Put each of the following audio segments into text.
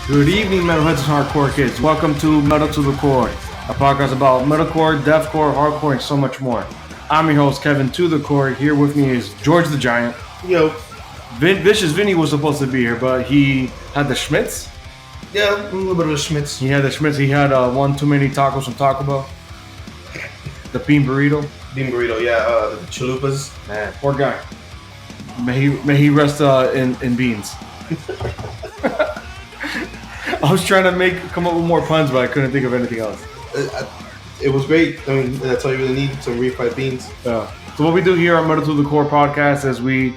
Good evening, metalheads and hardcore kids. Welcome to Metal to the Core, a podcast about metalcore, deathcore, hardcore, and so much more. I'm your host, Kevin to the Core. Here with me is George the Giant. Yo. Vicious Vinny was supposed to be here, but he had the Schmitz. Yeah, a little bit of a Schmitz. He had the Schmitz. He had one too many tacos from Taco Bell. The bean burrito. Bean burrito, the chalupas. Man, poor guy. May he rest in beans. I was trying to come up with more puns, but I couldn't think of anything else. It was great. I mean, that's all you really need, some refried beans. Yeah. So what we do here on Metal to the Core podcast is we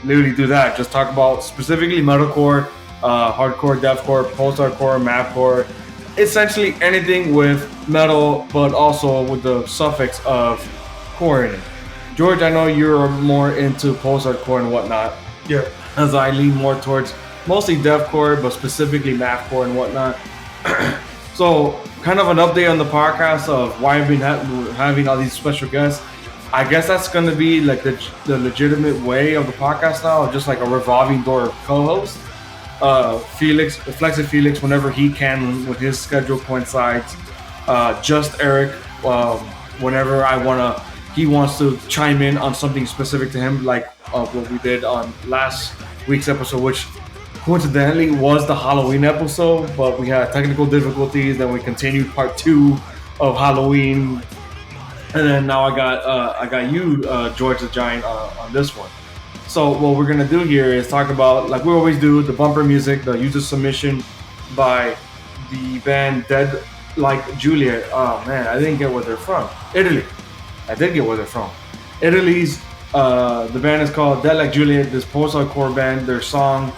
literally do that. Just talk about specifically metalcore, hardcore, deathcore, post-hardcore, mathcore, essentially anything with metal, but also with the suffix of core in it. George, I know you're more into post-hardcore and whatnot. Yeah. As I lean more towards mostly deathcore, but specifically mathcore and whatnot. So, kind of an update on the podcast of why I've been having all these special guests. I guess that's going to be like the legitimate way of the podcast now, just like a revolving door of co-host. Felix, Flex Felix, whenever he can, when his schedule coincides. Just Eric, whenever he wants to chime in on something specific to him, like what we did on last week's episode, which coincidentally was the Halloween episode, but we had technical difficulties. Then we continued part 2 of Halloween, and then now I got you, George the Giant, on this one. So what we're gonna do here is talk about, like we always do, the bumper music, the user submission by the band Dead Like Juliet. Oh man, I didn't get where they're from. Italy. I did get where they're from. Italy's. The band is called Dead Like Juliet. This post-hardcore band. Their song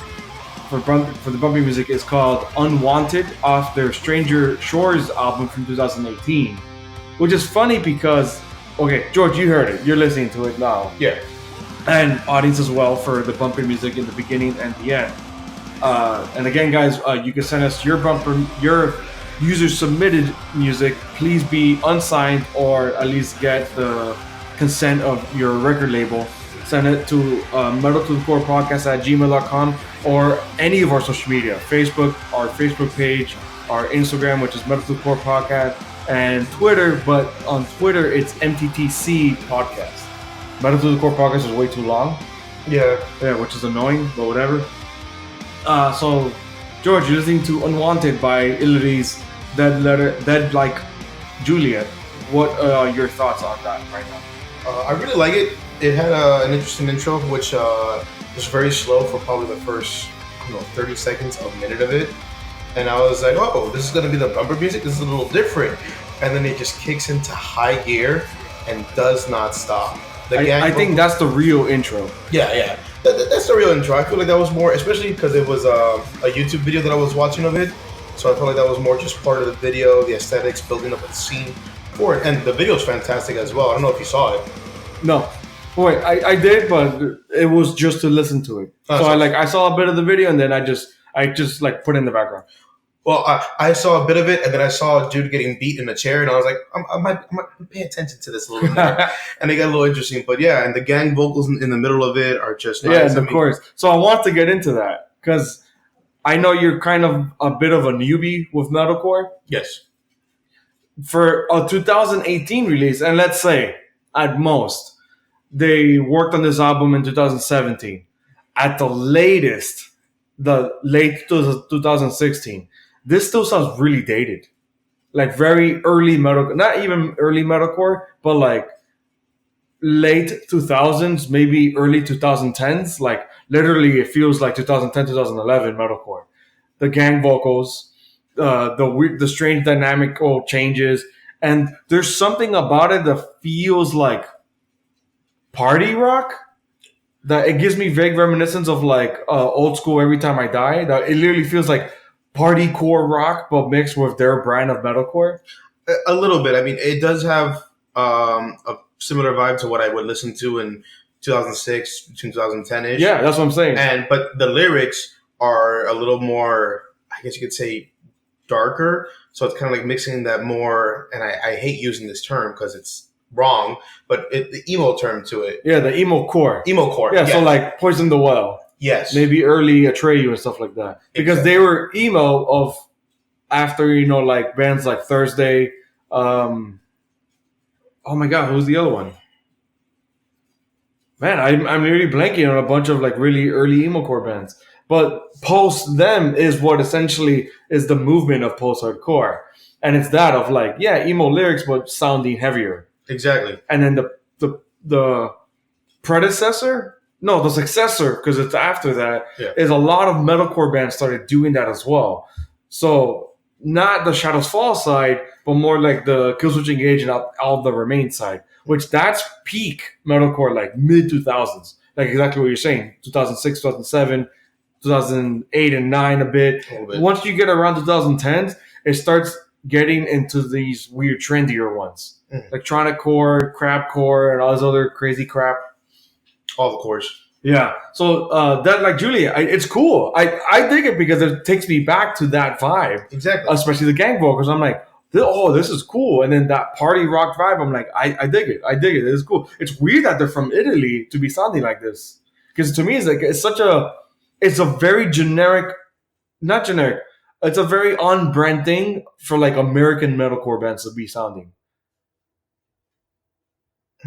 for the bumpy music is called Unwanted off their Stranger Shores album from 2018, which is funny because, okay, George, you heard it. You're listening to it now. Yeah. And audience as well for the bumpy music in the beginning and the end. And again, guys, you can send us your user submitted music. Please be unsigned or at least get the consent of your record label. Send it to metaltothecorepodcast@gmail.com or any of our social media, Facebook, our Facebook page, our Instagram, which is Metal to the Core Podcast, and Twitter, but on Twitter it's MTTC Podcast. Metal to the Core Podcast is way too long. Yeah, which is annoying, but whatever. So, George, you're listening to Unwanted by Italy's Dead Like Juliet. What are your thoughts on that right now? I really like it. It had an interesting intro, which was very slow for probably the first 30 seconds, a minute of it. And I was like, oh, this is going to be the bumper music. This is a little different. And then it just kicks into high gear and does not stop. I think that's the real intro. Yeah. That's the real intro. I feel like that was more, especially because it was a YouTube video that I was watching of it. So I felt like that was more just part of the video, the aesthetics, building up a scene for it. And the video is fantastic as well. I don't know if you saw it. No. Wait, I did, but it was just to listen to it. So I saw a bit of the video and then I just put it in the background. Well, I saw a bit of it, and then I saw a dude getting beat in a chair, and I was like, I might pay attention to this a little bit more. And it got a little interesting. But yeah, and the gang vocals in the middle of it are just nice. Yeah, of course. So I want to get into that, because I know you're kind of a bit of a newbie with metalcore. Yes. For a 2018 release, and let's say, at most, they worked on this album in 2017. At the latest, the late 2016. This still sounds really dated. Like very early metal, not even early metalcore, but like late 2000s, maybe early 2010s. Like literally it feels like 2010, 2011 metalcore. The gang vocals, the strange dynamical changes, and there's something about it that feels like party rock. That it gives me vague reminiscence of like old school Every Time I Die. That it literally feels like party core rock, but mixed with their brand of metalcore. A little bit. I mean, it does have a similar vibe to what I would listen to in 2006, 2010-ish. Yeah, that's what I'm saying. But the lyrics are a little more, I guess you could say, darker. So it's kind of like mixing that more, and I hate using this term because it's wrong, but the emo term to it. Yeah, the emo core. Emo core. Yeah, so like Poison the Well. Yes. maybe early Atreyu and stuff like that, because Exactly. they were emo of after like bands like Thursday. Oh my God, who's the other one? Man, I'm really blanking on a bunch of like really early emo core bands. But post them is what essentially is the movement of post hardcore, and it's that of like emo lyrics but sounding heavier. Exactly. And then the predecessor, no, the successor, because it's after that, is a lot of metalcore bands started doing that as well. So not the Shadows Fall side, but more like the Killswitch Engage and all the Remain side, which that's peak metalcore, like mid 2000s, like exactly what you're saying, 2006, 2007, 2008 and 9 a bit. Once you get around 2010s, it starts getting into these weird trendier ones. Electronic core, crap core, and all this other crazy crap. All the cores. Yeah. So that, like Julia, it's cool. I dig it because it takes me back to that vibe. Exactly. Especially the gang vocals. I'm like, oh, this is cool. And then that party rock vibe, I'm like, I dig it. I dig it. It's cool. It's weird that they're from Italy to be sounding like this. Because to me, it's a very generic, not generic. It's a very on-brand thing for like American metalcore bands to be sounding.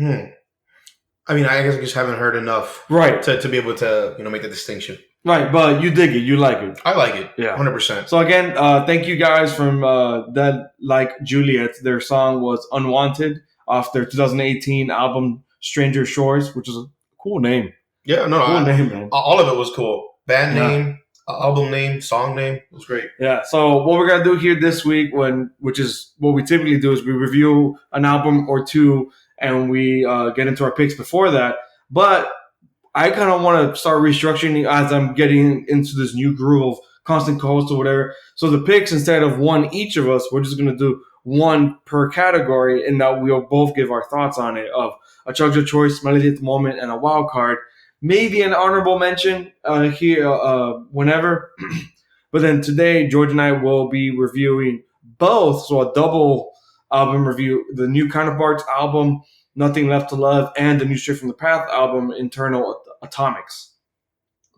I mean, I guess I just haven't heard enough, right, to be able to make the distinction. Right, but you dig it, you like it. I like it, yeah, 100%. So again, thank you guys from that like Juliet. Their song was "Unwanted" off their 2018 album "Stranger Shores," which is a cool name. Yeah, no, cool name, man. All of it was cool. Band name, album name, song name, it was great. Yeah. So what we're gonna do here this week, which is what we typically do, is we review an album or two, and we get into our picks before that. But I kind of want to start restructuring as I'm getting into this new groove of constant co-host or whatever. So the picks, instead of one each of us, we're just gonna do one per category, and that we'll both give our thoughts on it, of a chug of choice, melody at the moment, and a wild card. Maybe an honorable mention here whenever. But then today, George and I will be reviewing both. So a double album review, the new Counterparts album, Nothing Left to Love, and the new Straight from the Path album, Internal Atomics.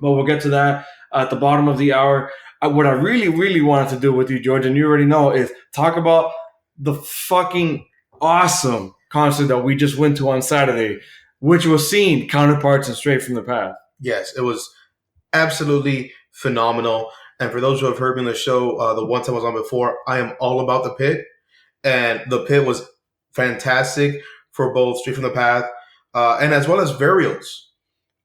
But we'll get to that at the bottom of the hour. What I really, really wanted to do with you, George, and you already know, is talk about the fucking awesome concert that we just went to on Saturday, which was seeing Counterparts and Straight from the Path. Yes, it was absolutely phenomenal. And for those who have heard me on the show, the one time I was on before, I am all about the Pit. And the Pit was fantastic for both Straight from the Path and as well as Burials.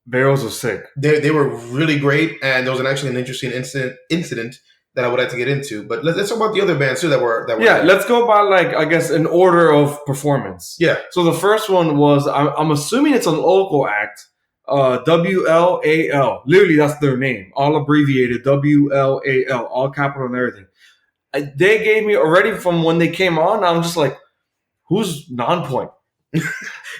Burials was sick. They were really great, and there was actually an interesting incident that I would like to get into. But let's talk about the other bands too that were yeah, let's go by, like, I guess, an order of performance. Yeah. So the first one was, I'm assuming it's a local act, WLAL. Literally, that's their name. All abbreviated, WLAL, all capital and everything. They gave me, already from when they came on, I'm just like, who's Nonpoint?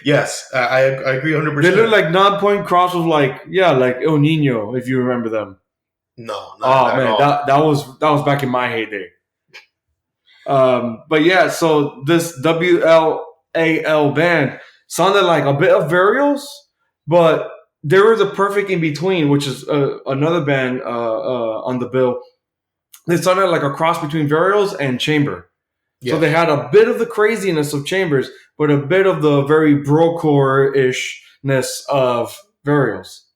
Yes, I agree 100%. They look like Nonpoint cross with like El Nino, if you remember them. No, not man, that was back in my heyday. But yeah, so this WLAL band sounded like a bit of Burials, but they were the perfect in between, which is another band on the bill. They sounded like a cross between Burials and Chamber. Yes. So they had a bit of the craziness of Chambers, but a bit of the very brocore-ishness of Burials.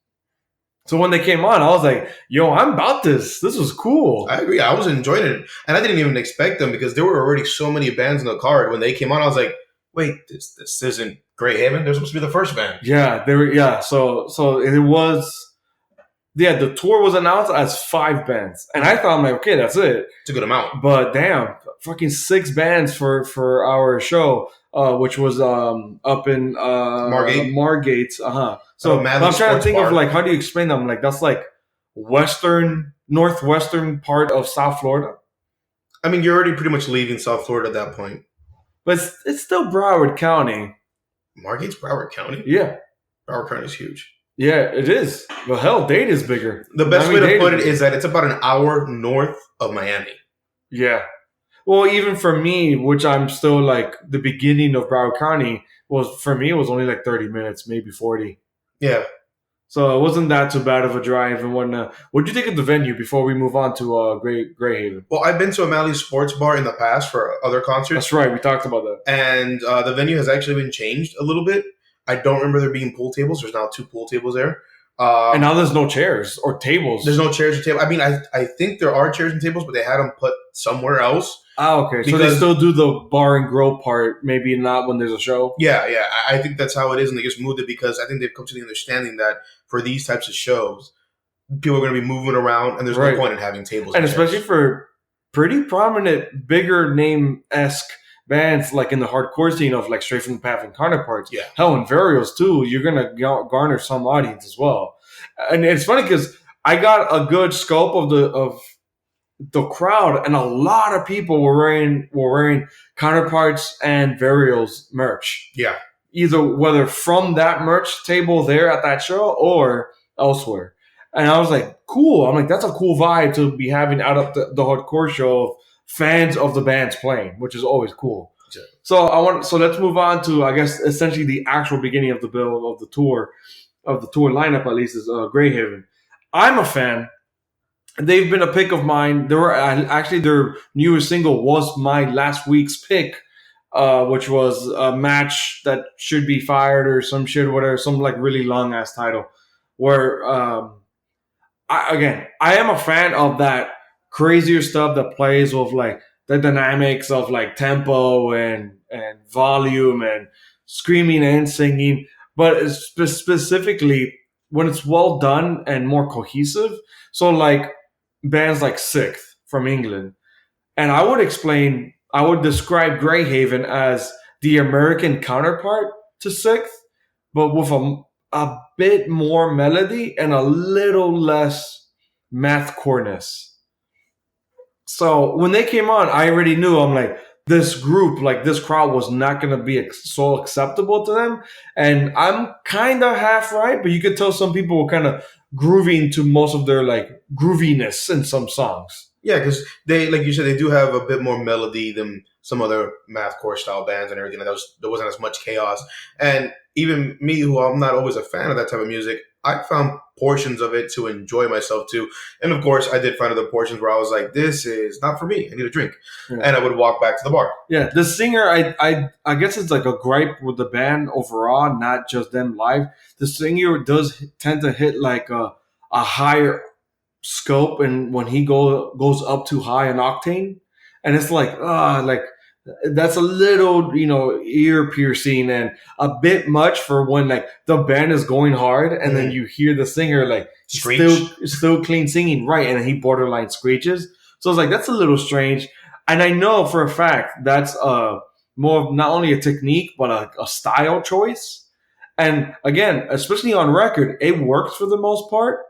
So when they came on, I was like, yo, I'm about this. This was cool. I agree. I was enjoying it. And I didn't even expect them because there were already so many bands in the card. When they came on, I was like, wait, this isn't Grey Haven. They're supposed to be the first band. Yeah, they were. Yeah, so it was. Yeah, the tour was announced as 5 bands, and I thought, I'm like, okay, that's it. It's a good amount. But damn, fucking 6 bands for our show, which was up in Margate. So I'm trying to think of, like, how do you explain them? Like, that's like northwestern part of South Florida. I mean, you're already pretty much leaving South Florida at that point. But it's still Broward County. Margate's Broward County? Yeah. Broward County is huge. Yeah, it is. Well, hell, Dade is bigger. The best way to put it is that it's about an hour north of Miami. Yeah. Well, even for me, which I'm still like the beginning of Broward County, for me it was only like 30 minutes, maybe 40. Yeah. So it wasn't that too bad of a drive and whatnot. What do you think of the venue before we move on to Greyhaven? Well, I've been to O'Malley's Sports Bar in the past for other concerts, That's right. We talked about that. and the venue has actually been changed a little bit. I don't remember there being pool tables. There's now 2 pool tables there. And now there's no chairs or tables. There's no chairs or tables. I mean, I think there are chairs and tables, but they had them put somewhere else. Oh, okay. So they Because- still do the bar and grill part, maybe not when there's a show. Yeah, yeah. I think that's how it is, and they just moved it because I think they've come to the understanding that for these types of shows, people are going to be moving around, and there's Right. no point in having tables. And chairs. especially for pretty prominent, bigger name-esque bands like in the hardcore scene of like Straight from the Path and Counterparts. Yeah. Hell, in Varials too, you're going to garner some audience as well. And it's funny because I got a good scope of the crowd, and a lot of people were wearing Counterparts and Varials merch. Yeah. Either whether from that merch table there at that show or elsewhere. And I was like, cool. I'm like, that's a cool vibe to be having out of the hardcore show of fans of the bands playing, which is always cool. Yeah. So let's move on to, I guess, essentially the actual beginning of the build of the tour lineup, at least, is Greyhaven. I'm a fan. They've been a pick of mine. They were actually their newest single was my last week's pick, which was a match that should be fired or some shit, whatever, some like really long ass title. Where I am a fan of that crazier stuff that plays with like the dynamics of like tempo and volume and screaming and singing, but it's specifically when it's well done and more cohesive. So like bands like Sixth from England, and I would describe Greyhaven as the American counterpart to Sixth, but with a bit more melody and a little less mathcoreness. So when they came on, I already knew, I'm like, this group, like this crowd was not going to be so acceptable to them. And I'm kind of half right, but you could tell some people were kind of grooving to most of their like grooviness in some songs. Yeah, because they, like you said, they do have a bit more melody than some other mathcore style bands and everything. There wasn't as much chaos. And even me, who I'm not always a fan of that type of music, I found portions of it to enjoy myself too. And of course, I did find other portions where I was like, this is not for me. I need a drink. Yeah. And I would walk back to the bar. Yeah, the singer, I guess it's like a gripe with the band overall, not just them live. The singer does tend to hit like a higher scope, and when he goes up too high an octane, and it's like that's a little ear piercing and a bit much for when like the band is going hard and then you hear the singer like still clean singing, right, and he borderline screeches. So it's like that's a little strange, and I know for a fact that's more of not only a technique but a style choice. And again, especially on record, it works for the most part.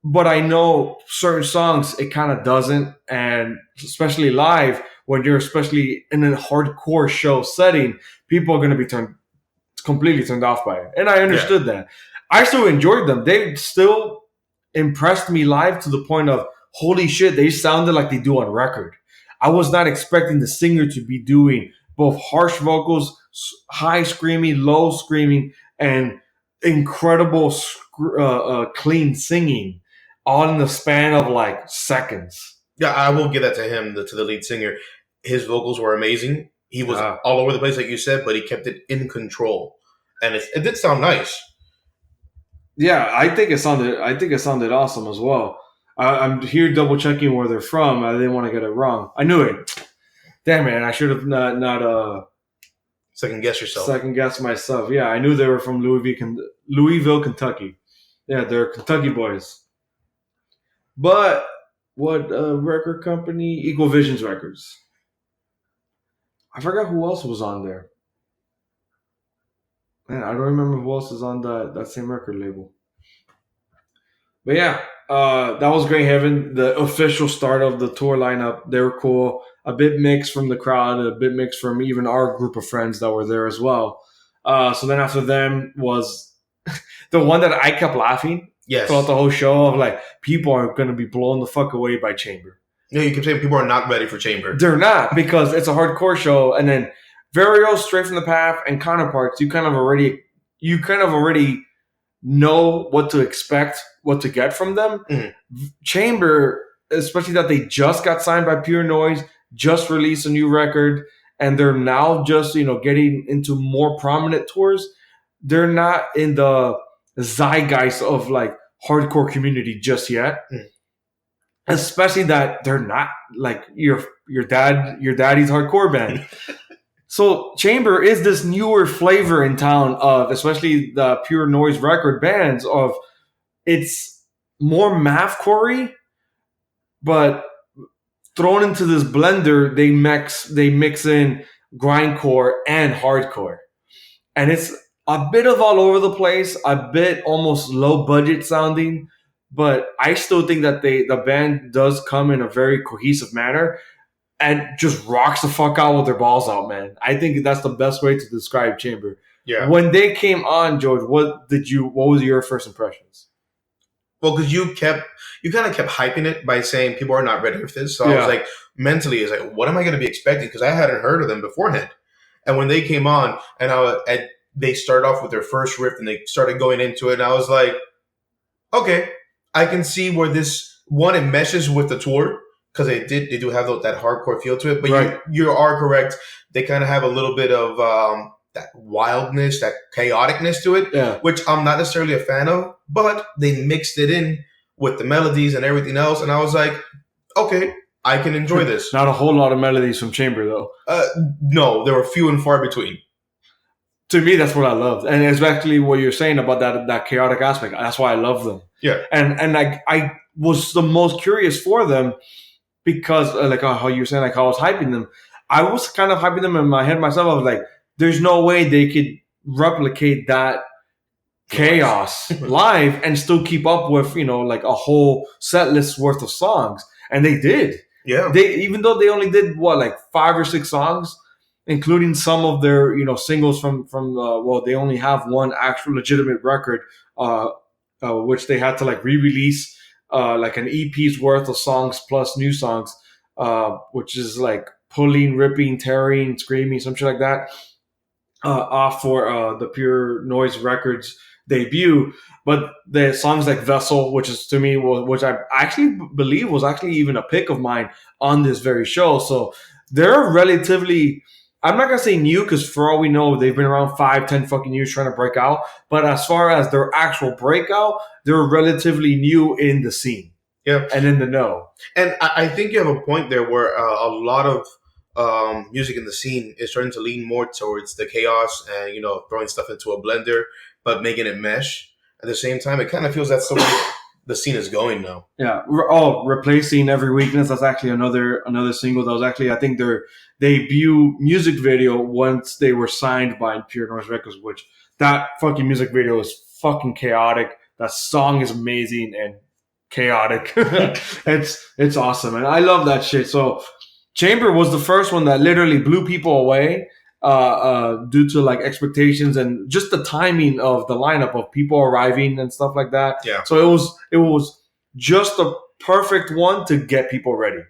But I know certain songs it kind of doesn't, and especially live, when you're especially in a hardcore show setting, people are going to be completely turned off by it. And I understood that. I still enjoyed them. They still impressed me live to the point of, holy shit, they sounded like they do on record. I was not expecting the singer to be doing both harsh vocals, high screaming, low screaming, and incredible clean singing, all in the span of like seconds. Yeah, I will give that to him, to the lead singer. His vocals were amazing. He was all over the place, like you said, but he kept it in control, and it did sound nice. Yeah, I think it sounded awesome as well. I'm here double checking where they're from. I didn't want to get it wrong. I knew it. Damn, man, I should have not second guess yourself. Second guess myself. Yeah, I knew they were from Louisville, Kentucky. Yeah, they're Kentucky boys. But what record company? Equal Visions Records. I forgot who else was on there. Man, I don't remember who else is on that same record label. But yeah, that was Greyhaven, the official start of the tour lineup. They were cool. A bit mixed from the crowd, a bit mixed from even our group of friends that were there as well. So then after them was the one that I kept laughing. Yes. Throughout the whole show of like, people are going to be blown the fuck away by Chamber. Yeah, you keep saying people are not ready for Chamber. They're not, because it's a hardcore show, and then Varios, Straight from the Path, and Counterparts, you kind of already know what to expect, what to get from them. Mhm. Chamber, especially that they just got signed by Pure Noise, just released a new record, and they're now just getting into more prominent tours. They're not in the zeitgeist of like hardcore community just yet. Mm. Especially that they're not like your daddy's hardcore band. So Chamber is this newer flavor in town of, especially the Pure Noise record bands, of it's more mathcore, but thrown into this blender, they mix in grindcore and hardcore, and it's a bit of all over the place, a bit almost low budget sounding, but I still think that the band does come in a very cohesive manner and just rocks the fuck out with their balls out, man. I think that's the best way to describe Chamber. Yeah. When they came on, George, what was your first impressions? Well, because you kind of kept hyping it by saying people are not ready for this. So I was like, mentally, it's like, what am I going to be expecting? Because I hadn't heard of them beforehand. And when they came on, and they started off with their first riff, and they started going into it, and I was like, okay, I can see where this it meshes with the tour, because they do have that hardcore feel to it. But Right. you are correct. They kind of have a little bit of that wildness, that chaoticness to it, which I'm not necessarily a fan of, but they mixed it in with the melodies and everything else. And I was like, okay, I can enjoy this. Not a whole lot of melodies from Chamber, though. No, there were few and far between. To me, that's what I loved. And it's actually what you're saying about that chaotic aspect. That's why I love them. Yeah. And I was the most curious for them because, like how you were saying, like how I was hyping them. I was kind of hyping them in my head myself. I was like, there's no way they could replicate that chaos live and still keep up with, like a whole set list worth of songs. And they did. Yeah. Even though they only did like 5 or 6 songs, including some of their, singles from they only have one actual legitimate record, which they had to like re-release, like an EP's worth of songs plus new songs, which is like pulling, ripping, tearing, screaming, some shit like that, off for the Pure Noise Records debut. But the songs like Vessel, which is to me, which I actually believe was actually even a pick of mine on this very show. So they're relatively, I'm not going to say new, because for all we know, they've been around 5-10 fucking years trying to break out. But as far as their actual breakout, they're relatively new in the scene. Yeah. And in the know. And I think you have a point there where a lot of music in the scene is starting to lean more towards the chaos and, throwing stuff into a blender, but making it mesh. At the same time, it kind of feels that's the way the scene is going now. Yeah. Replacing Every Weakness. That's actually another single that was actually, I think, their debut music video once they were signed by Pure Noise Records, which that fucking music video is fucking chaotic. That song is amazing and chaotic. It's awesome. And I love that shit. So Chamber was the first one that literally blew people away, due to like expectations and just the timing of the lineup of people arriving and stuff like that. Yeah. So it was just the perfect one to get people ready.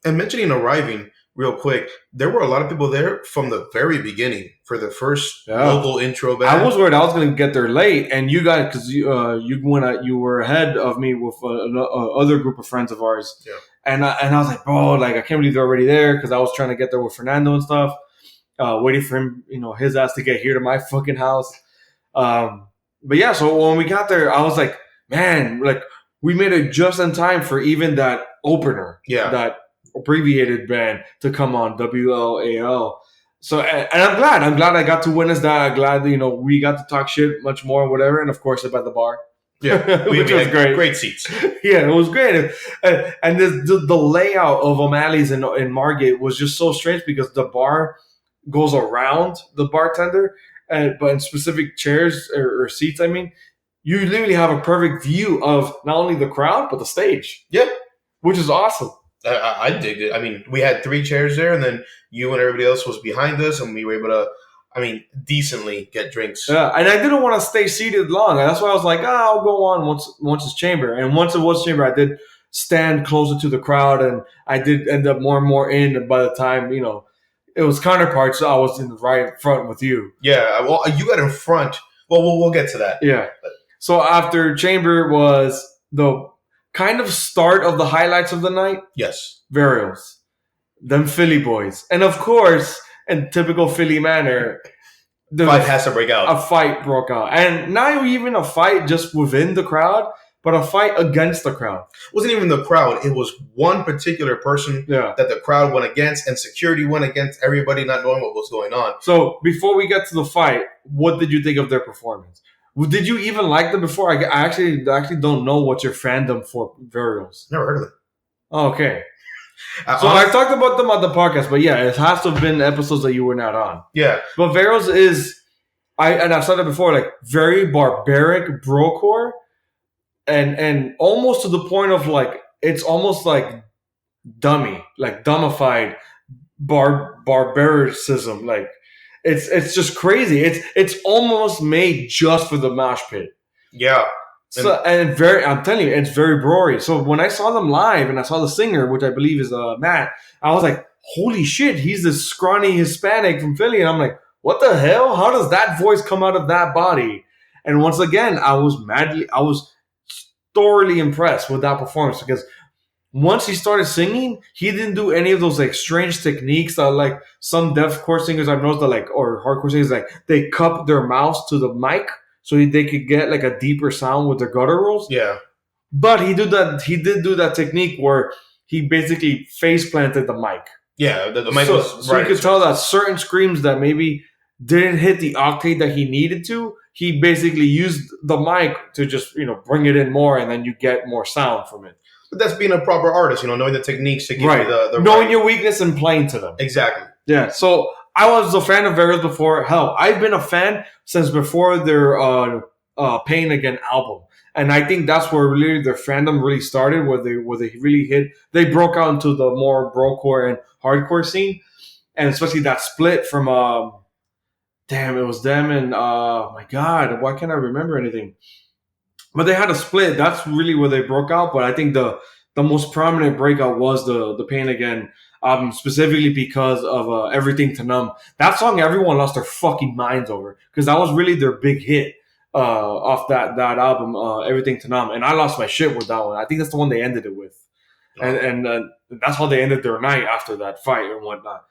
And mentioning arriving real quick, there were a lot of people there from the very beginning for the first local intro band. I was worried I was going to get there late, and you guys, because you were ahead of me with other group of friends of ours. Yeah. And I was like, bro, like I can't believe they're already there, because I was trying to get there with Fernando and stuff. Waiting for him, his ass to get here to my fucking house. But yeah, so when we got there, I was like, man, like we made it just in time for even that opener, that abbreviated band to come on, WLAL. So, and I'm glad I got to witness that. I'm glad, we got to talk shit much more, whatever. And of course, about the bar. Yeah, which was great. Great seats. Yeah, it was great. And the layout of O'Malley's in Margate was just so strange, because the bar goes around the bartender, but in specific chairs or seats, I mean, you literally have a perfect view of not only the crowd, but the stage. Yep. Which is awesome. I digged it. I mean, we had 3 chairs there, and then you and everybody else was behind us, and we were able to, decently get drinks. Yeah, and I didn't want to stay seated long. That's why I was like, I'll go on once it's Chamber. And once it was Chamber, I did stand closer to the crowd, and I did end up more and more in by the time, it was counterparts, so I was in the right front with you. Yeah, well, you got in front. Well, we'll get to that. Yeah. So after Chamber was the kind of start of the highlights of the night, Yes. Varials, them Philly boys, and of course, in typical Philly manner, the Fight has to break out. a fight broke out, and not even a fight just within the crowd, but a fight against the crowd. It wasn't even the crowd. It was one particular person Yeah. that the crowd went against, and security went against everybody not knowing what was going on. So before we get to the fight, what did you think of their performance? Did you even like them before? I actually don't know what's your fandom for Varials. Never heard of it. Oh, okay. So I talked about them on the podcast, but yeah, it has to have been episodes that you were not on. Yeah. But Varials is, I've said it before, like very barbaric brocore, and almost to the point of like it's almost like dumbified barbaricism. Like it's just crazy. It's almost made just for the mosh pit. Yeah. So I'm telling you, it's very brory. So when I saw them live and I saw the singer, which I believe is Matt, I was like, holy shit, he's this scrawny Hispanic from Philly. And I'm like, what the hell? How does that voice come out of that body? And once again, I was thoroughly impressed with that performance because once he started singing, he didn't do any of those like strange techniques that like some deathcore singers I've noticed that like, or hardcore singers, like they cup their mouths to the mic so they could get like a deeper sound with their gutter rolls. Yeah. But he did do that technique where he basically face planted the mic. Yeah, the mic was so you could tell that certain screams that maybe didn't hit the octave that he needed to, he basically used the mic to just, bring it in more, and then you get more sound from it. But that's being a proper artist, knowing the techniques to give you the knowing your weakness and playing to them. Exactly. Yeah. So I was a fan of Varials before. Hell, I've been a fan since before their Pain Again album. And I think that's where really their fandom really started, where they really hit. They broke out into the more brocore and hardcore scene, and especially that split from it was them and my God, why can't I remember anything? But they had a split. That's really where they broke out. But I think the most prominent breakout was the Pain Again album, specifically because of Everything to Numb. That song, everyone lost their fucking minds over because that was really their big hit. Off that album, Everything to Numb, and I lost my shit with that one. I think that's the one they ended it with, and that's how they ended their night after that fight and whatnot.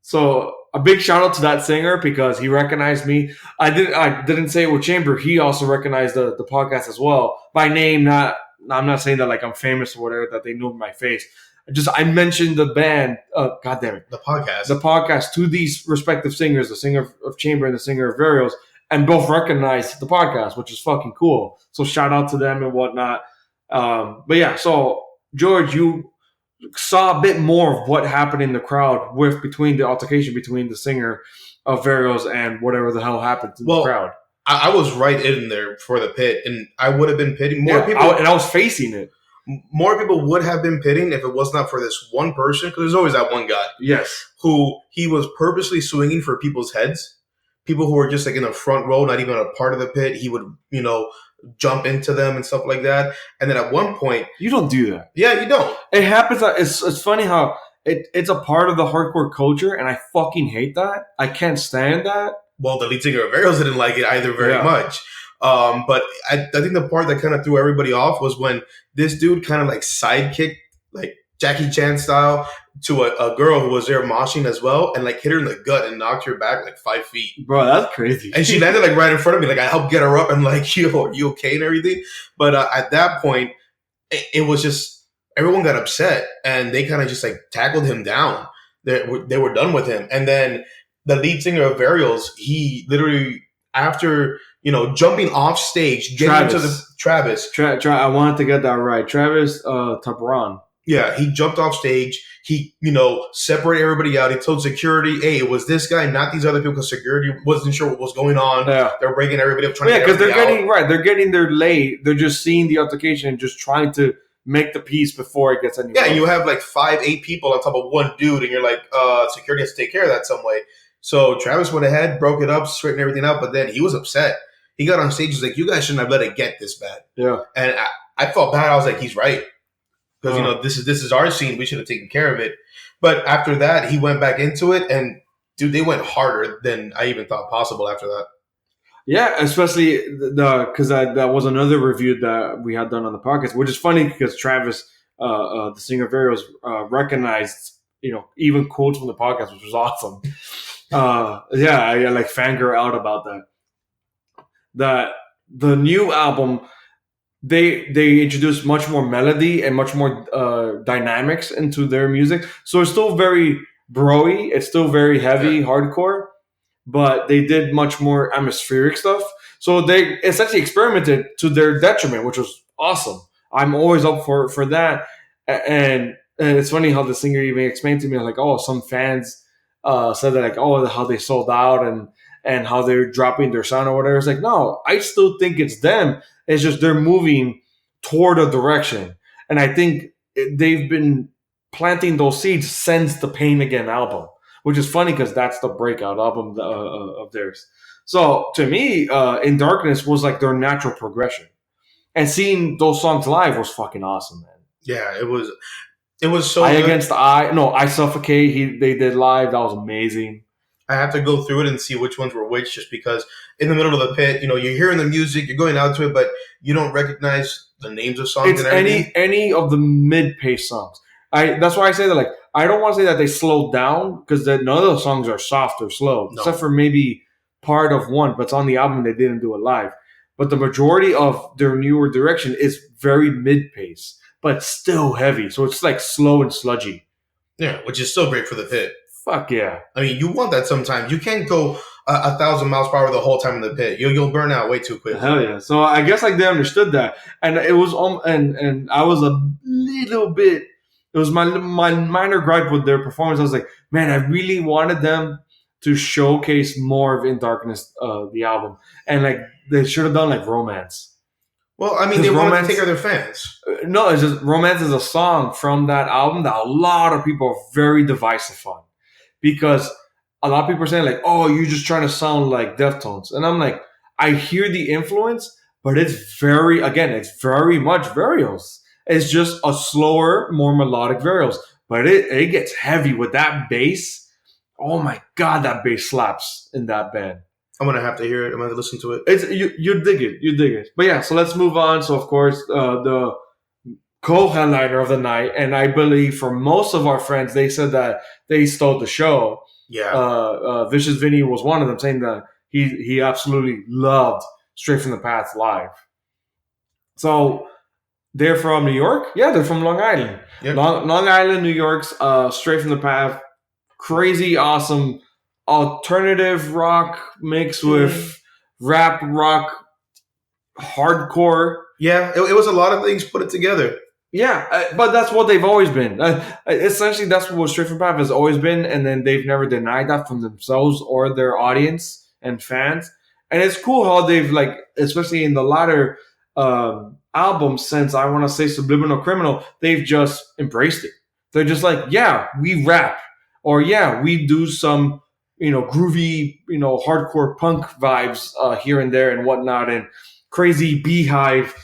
So a big shout out to that singer because he recognized me. I didn't say it with Chamber. He also recognized the podcast as well by name. I'm not saying that like I'm famous or whatever, that they knew my face. I mentioned the band. God damn it, the podcast to these respective singers, the singer of Chamber and the singer of Varials. And both recognized the podcast, which is fucking cool. So shout out to them and whatnot. But yeah, so George, you saw a bit more of what happened in the crowd between the altercation between the singer of Varials and whatever the hell happened in the crowd. I was right in there for the pit, and I would have been pitting more people. And I was facing it. More people would have been pitting if it was not for this one person, because there's always that one guy. Yes. Who he was purposely swinging for people's heads. People who were just like in the front row, not even a part of the pit, he would, jump into them and stuff like that. And then at one point, you don't do that. Yeah, you don't. It happens. It's funny how it's a part of the hardcore culture, and I fucking hate that. I can't stand that. Well, the lead singer of Varials didn't like it either very much. But I think the part that kind of threw everybody off was when this dude kind of like sidekicked, like Jackie Chan style, to a girl who was there moshing as well, and like hit her in the gut and knocked her back like 5 feet. Bro, that's crazy. And she landed like right in front of me. Like I helped get her up and like, are you okay and everything? But at that point, it was just everyone got upset and they kind of just like tackled him down. They were done with him. And then the lead singer of Varials, he literally after jumping off stage, getting into the Travis. I wanted to get that right. Travis Tabron. Yeah, he jumped off stage. He, separated everybody out. He told security, hey, it was this guy, not these other people, because security wasn't sure what was going on. Yeah. They're breaking everybody up, trying to get everybody out. They're getting their lay. They're just seeing the altercation and just trying to make the peace before it gets any worse. Yeah, you have like 5-8 people on top of one dude, and you're like, security has to take care of that some way. So Travis went ahead, broke it up, straightened everything out, but then he was upset. He got on stage, he was like, you guys shouldn't have let it get this bad. Yeah. And I felt bad. I was like, he's right. Because, this is our scene. We should have taken care of it. But after that, he went back into it. And, dude, they went harder than I even thought possible after that. Yeah, especially the because that was another review that we had done on the podcast, which is funny because Travis, the singer of Varios, recognized even quotes from the podcast, which was awesome. Yeah, I like fangirl out about that. That the new album they introduced much more melody and much more dynamics into their music, so it's still very broy, it's still very heavy Yeah. hardcore, but they did much more atmospheric stuff. So they essentially experimented to their detriment, which was awesome. I'm always up for that. And it's funny how the singer even explained to me like, oh, some fans said that like, oh, how they sold out and how they're dropping their sound or whatever. It's like, no, I still think it's them. It's just they're moving toward a direction, and I think they've been planting those seeds since the Pain Again album, which is funny because that's the breakout album of theirs. So to me, In Darkness was like their natural progression, and seeing those songs live was fucking awesome, man. Yeah, it was. It was so I good. Against I, no, I Suffocate. They did live. That was amazing. I have to go through it and see which ones were which, just because in the middle of the pit, you're hearing the music, you're going out to it, but you don't recognize the names of songs It's and everything. any of the mid pace songs. That's why I say that like I don't want to say that they slowed down because none of those songs are soft or slow, No. except for maybe part of one, but it's on the album they didn't do it live. But the majority of their newer direction is very mid pace, but still heavy. So it's like slow and sludgy. Yeah, which is still great for the pit. Fuck yeah. I mean, you want that sometimes. You can't go 1,000 miles per hour the whole time in the pit. You'll burn out way too quick. Hell yeah. So I guess like they understood that. And it was and I was a little bit it was my minor gripe with their performance. I was like, man, I really wanted them to showcase more of In Darkness, the album. And like they should have done like Romance. Well, I mean, Because they wanted to Romance- take care of their fans. No, it's just Romance is a song from that album that a lot of people are very divisive on. Because a lot of people are saying like, oh, you're just trying to sound like Deftones. And I'm like, I hear the influence, but it's very much Varios. It's just a slower, more melodic Varios. But it gets heavy with that bass. Oh my God, that bass slaps in that band. I'm going to have to hear it. I'm going to listen to it. It's you dig it. You dig it. But yeah, so let's move on. So, of course, the co-headliner of the night, and I believe for most of our friends, they said that they stole the show. Yeah. Vicious Vinny was one of them, saying that he absolutely loved Straight from the Path live. So they're from New York? Yeah, they're from Long Island. Yep. Long Island, New York's Straight from the Path. Crazy, awesome alternative rock mixed with rap rock hardcore. Yeah, it was a lot of things put it together. Yeah, but that's what they've always been. Essentially, that's what Straight from Path has always been, and then they've never denied that from themselves or their audience and fans. And it's cool how they've like, especially in the latter albums, since I want to say Subliminal Criminal, they've just embraced it. They're just like, yeah, we rap, or yeah, we do some groovy, hardcore punk vibes here and there and whatnot, and crazy beehive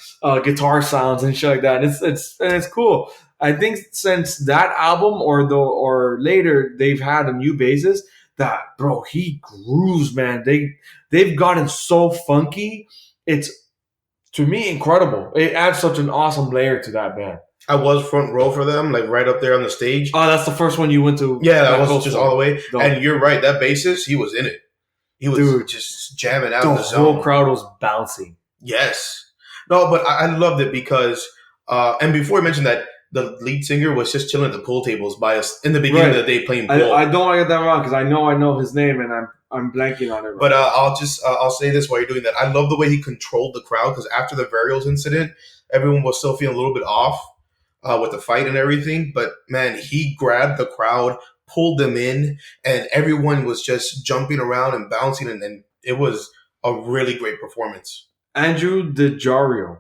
guitar sounds and shit like that. And it's cool. I think since that album or later, they've had a new bassist that, bro, he grooves, man. They've gotten so funky. It's, to me, incredible. It adds such an awesome layer to that band. I was front row for them, like right up there on the stage. Oh, that's the first one you went to? Yeah, I was just all the way. Dope. And you're right, that bassist, he was in it. He was just jamming out in the zone. The whole crowd was bouncing. Yes. No, but I loved it because, and before I mentioned that, the lead singer was just chilling at the pool tables by us in the beginning of the day playing pool. I don't want to get that wrong because I know his name and I'm blanking on it. Right but I'll say this while you're doing that. I love the way he controlled the crowd because after the Varials incident, everyone was still feeling a little bit off with the fight and everything. But man, he grabbed the crowd, pulled them in, and everyone was just jumping around and bouncing, and it was a really great performance. Andrew DiGiario.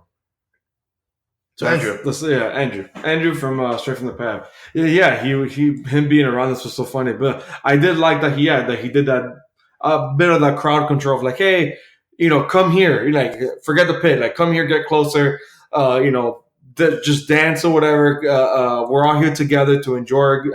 So Andrew. Andrew from Straight from the Path. Yeah, him being around this was so funny. But I did like that he did that bit of that crowd control of like, hey, come here, like forget the pit, like come here, get closer, just dance or whatever. We're all here together to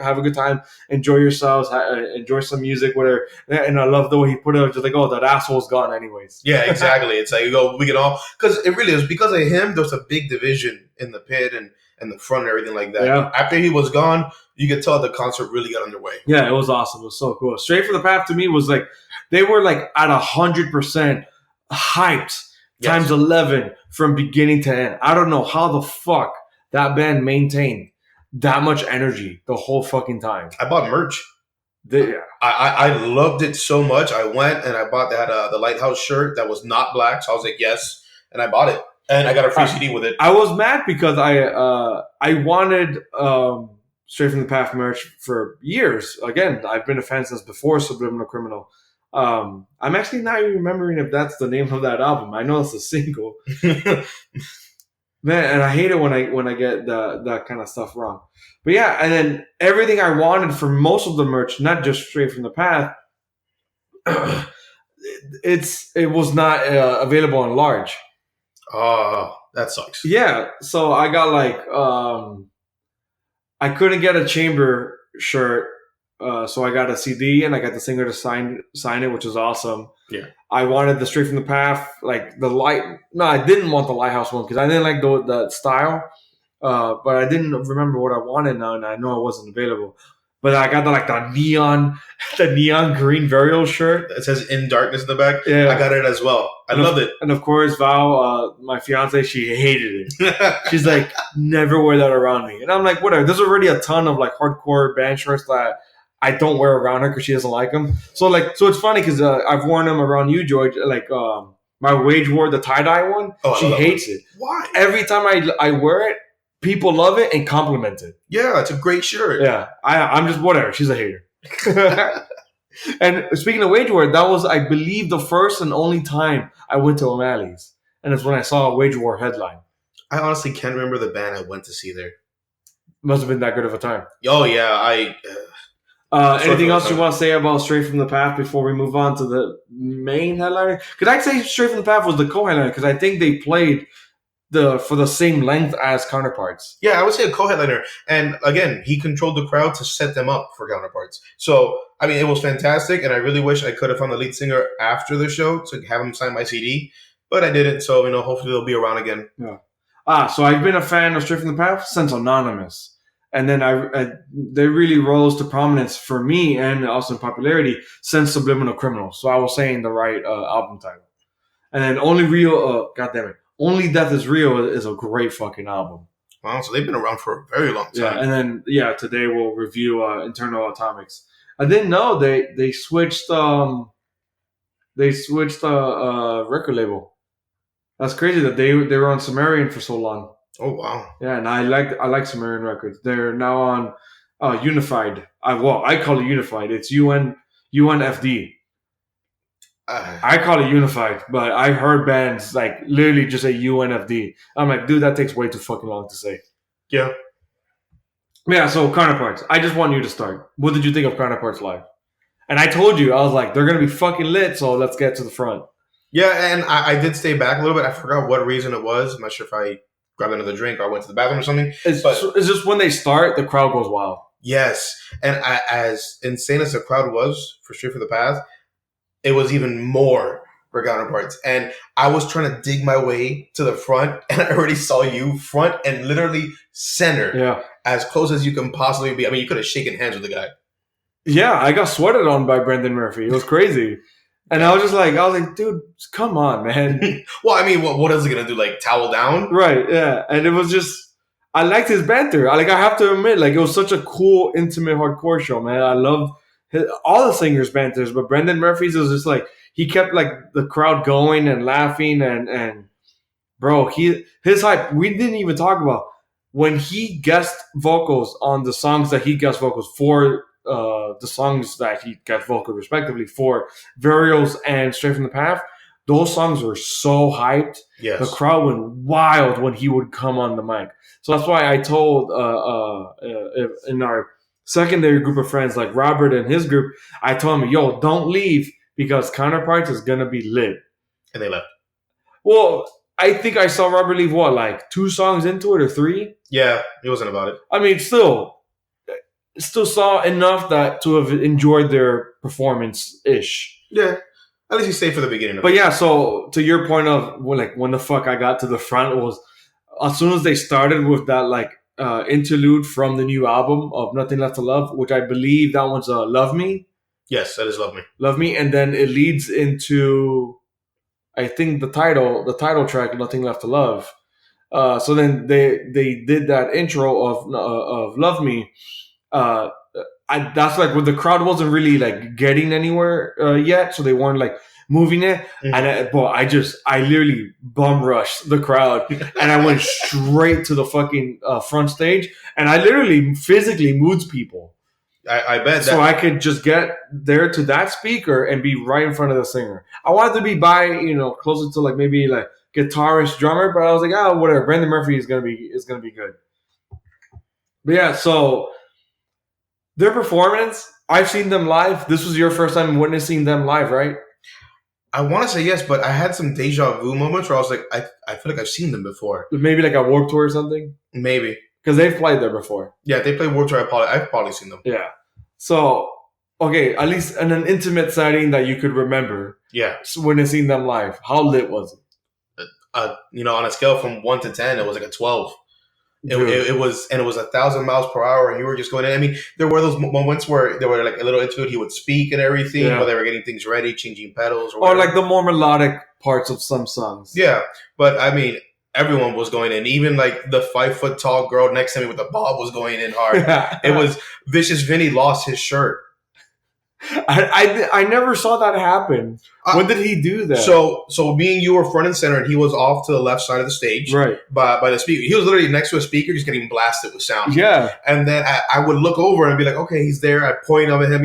have a good time, enjoy yourselves, enjoy some music, whatever. And I love the way he put it, just like, oh, that asshole's gone anyways. Yeah, exactly. It's like, we can all, because it really is because of him. There's a big division in the pit and the front and everything like that. Yeah. After he was gone, you could tell the concert really got underway. Yeah, it was awesome. It was so cool. Straight from the Path to me was like they were like at 100% hyped times 11 from beginning to end. I don't know how the fuck that band maintained that much energy the whole fucking time. I bought merch. Yeah. I loved it so much. I went and I bought that the Lighthouse shirt that was not black. So I was like, yes, and I bought it, and I got a free CD with it. I was mad because I wanted Straight from the Path merch for years. Again, I've been a fan since before Subliminal Criminal. I'm actually not even remembering if that's the name of that album. I know it's a single. Man, and I hate it when I get that kind of stuff wrong. But yeah, and then everything I wanted for most of the merch, not just Straight from the Path, it was not available in large. Oh, that sucks. Yeah, so I got like I couldn't get a Chamber shirt, so I got a CD and I got the singer to sign it, which was awesome. Yeah. I wanted the Straight from the Path, like the light. No, I didn't want the Lighthouse one because I didn't like the style. But I didn't remember what I wanted now, and I know it wasn't available. But I got the neon green Burial shirt. It says "In Darkness" in the back. Yeah, I got it as well. I loved it. And of course, Val, my fiance, she hated it. She's like, never wear that around me. And I'm like, whatever. There's already a ton of like hardcore band shirts that I don't wear around her because she doesn't like them. So it's funny because I've worn them around you, George. Like my Wage War, the tie-dye one, she hates it. Why? Every time I wear it, people love it and compliment it. Yeah, it's a great shirt. Yeah, I'm just whatever. She's a hater. And speaking of Wage War, that was, I believe, the first and only time I went to O'Malley's. And it's when I saw a Wage War headline. I honestly can't remember the band I went to see there. Must have been that good of a time. Oh, yeah. Anything else you want to say about Straight from the Path before we move on to the main headliner? Because I'd say Straight from the Path was the co-headliner because I think they played for the same length as Counterparts. Yeah, I would say a co-headliner. And again, he controlled the crowd to set them up for Counterparts. So, I mean, it was fantastic, and I really wish I could have found the lead singer after the show to have him sign my CD, but I didn't. So, hopefully they'll be around again. Yeah. So I've been a fan of Straight from the Path since Anonymous. And then they really rose to prominence for me and also in popularity since Subliminal Criminal. So I was saying the right album title. And then Only Death is Real is a great fucking album. Wow, so they've been around for a very long time. Yeah, and then today we'll review Internal Atomics. I didn't know they switched record label. That's crazy that they were on Sumerian for so long. Oh wow. Yeah, and I like Sumerian Records. They're now on Unified. I call it Unified. It's UNFD. I call it Unified, but I've heard bands like literally just say UNFD. I'm like, dude, that takes way too fucking long to say. Yeah. Yeah, so Counterparts. I just want you to start. What did you think of Counterparts live? And I told you, I was like, they're going to be fucking lit, so let's get to the front. Yeah, and I did stay back a little bit. I forgot what reason it was. I'm not sure if I grabbed another drink or I went to the bathroom or something. It's just when they start, the crowd goes wild. Yes, and as insane as the crowd was for Straight from the Path, it was even more for Counterparts. And I was trying to dig my way to the front, and I already saw you front and literally center. Yeah. As close as you can possibly be. I mean, you could have shaken hands with the guy. Yeah, I got sweated on by Brendan Murphy. It was crazy. And I was like, dude, come on, man. Well, I mean, what is he going to do? Like, towel down? Right, yeah. And it was just, I liked his banter. I have to admit, it was such a cool, intimate, hardcore show, man. I loved all the singers' banters, but Brendan Murphy's was just he kept the crowd going and laughing and bro, his hype, we didn't even talk about when he guest vocals on the songs that he guest vocals for, the songs that he got vocal respectively for Burials and Straight from the Path. Those songs were so hyped. Yes. The crowd went wild when he would come on the mic. So that's why I told in our secondary group of friends like Robert and his group, I told him, yo, don't leave because Counterparts is going to be lit. And they left. Well, I think I saw Robert Leaf, what, like 2 songs into it or 3? Yeah, he wasn't about it. I mean, still saw enough that to have enjoyed their performance-ish. Yeah, at least he stayed for the beginning of But it. yeah, so to your point of like when the fuck I got to the front was as soon as they started with that like interlude from the new album of Nothing Left to Love, which I believe that one's Love Me. Yes, that is Love Me. And then it leads into I think the title track, Nothing Left to Love. So then they did that intro of Love Me. That's like when the crowd wasn't really like getting anywhere yet, so they weren't like moving it. Mhm. And I literally bum rushed the crowd, and I went straight to the fucking front stage, and I literally physically moved people. I bet that. So I could just get there to that speaker and be right in front of the singer. I wanted to be closer to like maybe like guitarist, drummer, but I was like, whatever. Brandon Murphy is gonna be good. But yeah, so their performance, I've seen them live. This was your first time witnessing them live, right? I want to say yes, but I had some deja vu moments where I was like, I feel like I've seen them before. Maybe like a Warped Tour or something? Maybe. Because they've played there before. Yeah, they played Warped Tour. I've probably seen them. Yeah. So, okay, at least in an intimate setting that you could remember. Yeah. Witnessing them live. How lit was it? On a scale from 1 to 10, it was like a 12. It was 1,000 miles per hour, and you were just going in. I mean, there were those moments where there were like a little interlude. He would speak and everything, where they were getting things ready, changing pedals, or like the more melodic parts of some songs. Yeah, but I mean, everyone was going in. Even like the 5 foot tall girl next to me with the bob was going in hard. It was Vicious Vinny lost his shirt. I never saw that happen. When did he do that? So me and you were front and center, and he was off to the left side of the stage, right, by the speaker. He was literally next to a speaker, just getting blasted with sound. Yeah, and then I would look over and be like, okay, he's there. I point up at him.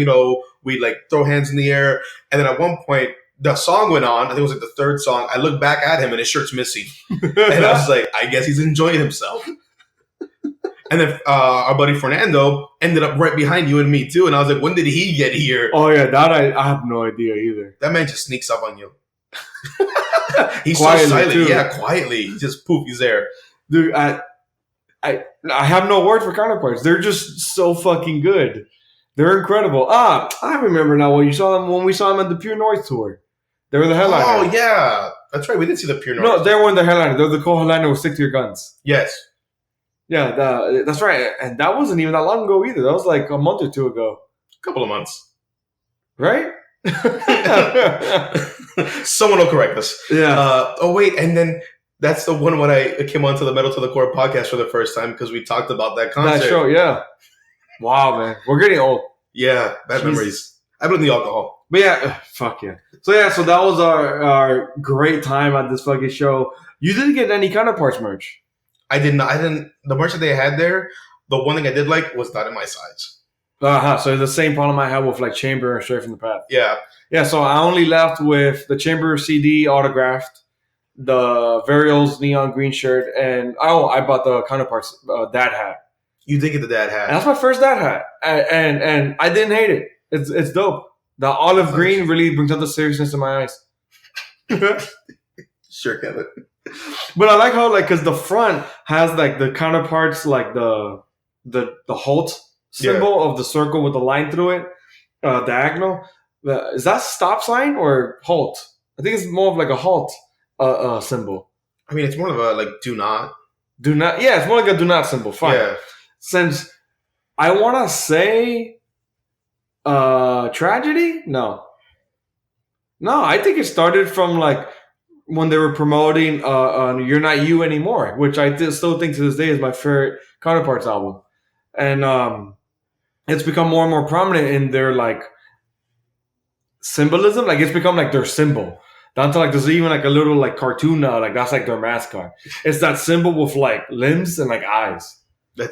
We'd like throw hands in the air, and then at one point the song went on. I think it was like the third song. I looked back at him, and his shirt's missing, and I was like, I guess he's enjoying himself. And then our buddy Fernando ended up right behind you and me too. And I was like, when did he get here? Oh yeah, that I have no idea either. That man just sneaks up on you. He's quietly, so silent. too. Yeah, quietly. Just poof, he's there. Dude, I have no word for counterparts. They're just so fucking good. They're incredible. I remember now when we saw them at the Pure Noise tour. They were the headliner. Oh yeah, that's right. We did see the Pure Noise. No, they weren't the headliner. They're the co-headliner with Stick to Your Guns. Yes. Yeah, that's right. And that wasn't even that long ago either. That was like a month or two ago. A couple of months. Right? Someone will correct us. Yeah. Oh, wait. And then that's the one when I came onto the Metal to the Core podcast for the first time because we talked about that concert. That show, yeah. Wow, man. We're getting old. Yeah, bad memories. I blame the alcohol. But yeah, fuck yeah. So that was our great time at this fucking show. You didn't get any Counterparts merch. I didn't. The merch that they had there, the one thing I did like was not in my size. So the same problem I had with like Chamber and Straight from the Path. Yeah. Yeah, so I only left with the Chamber CD autographed, the Varials neon green shirt, and I bought the Counterparts dad hat. You did get the dad hat. And that's my first dad hat, and I didn't hate it. It's dope. The olive green really brings out the seriousness in my eyes. Sure, Kevin. But I like how because the front has like the Counterparts, like the halt symbol of the circle with the line through it, diagonal. Is that stop sign or halt? I think it's more of like a halt symbol. I mean, it's more of a like do not. Yeah, it's more like a do not symbol. Fine. Yeah. Since I want to say tragedy? No, I think it started from like when they were promoting You're Not You Anymore, which I still think to this day is my favorite Counterparts album. And it's become more and more prominent in their like symbolism. Like it's become like their symbol. Down to like there's even like a little like cartoon now, like that's like their mascot. It's that symbol with like limbs and like eyes.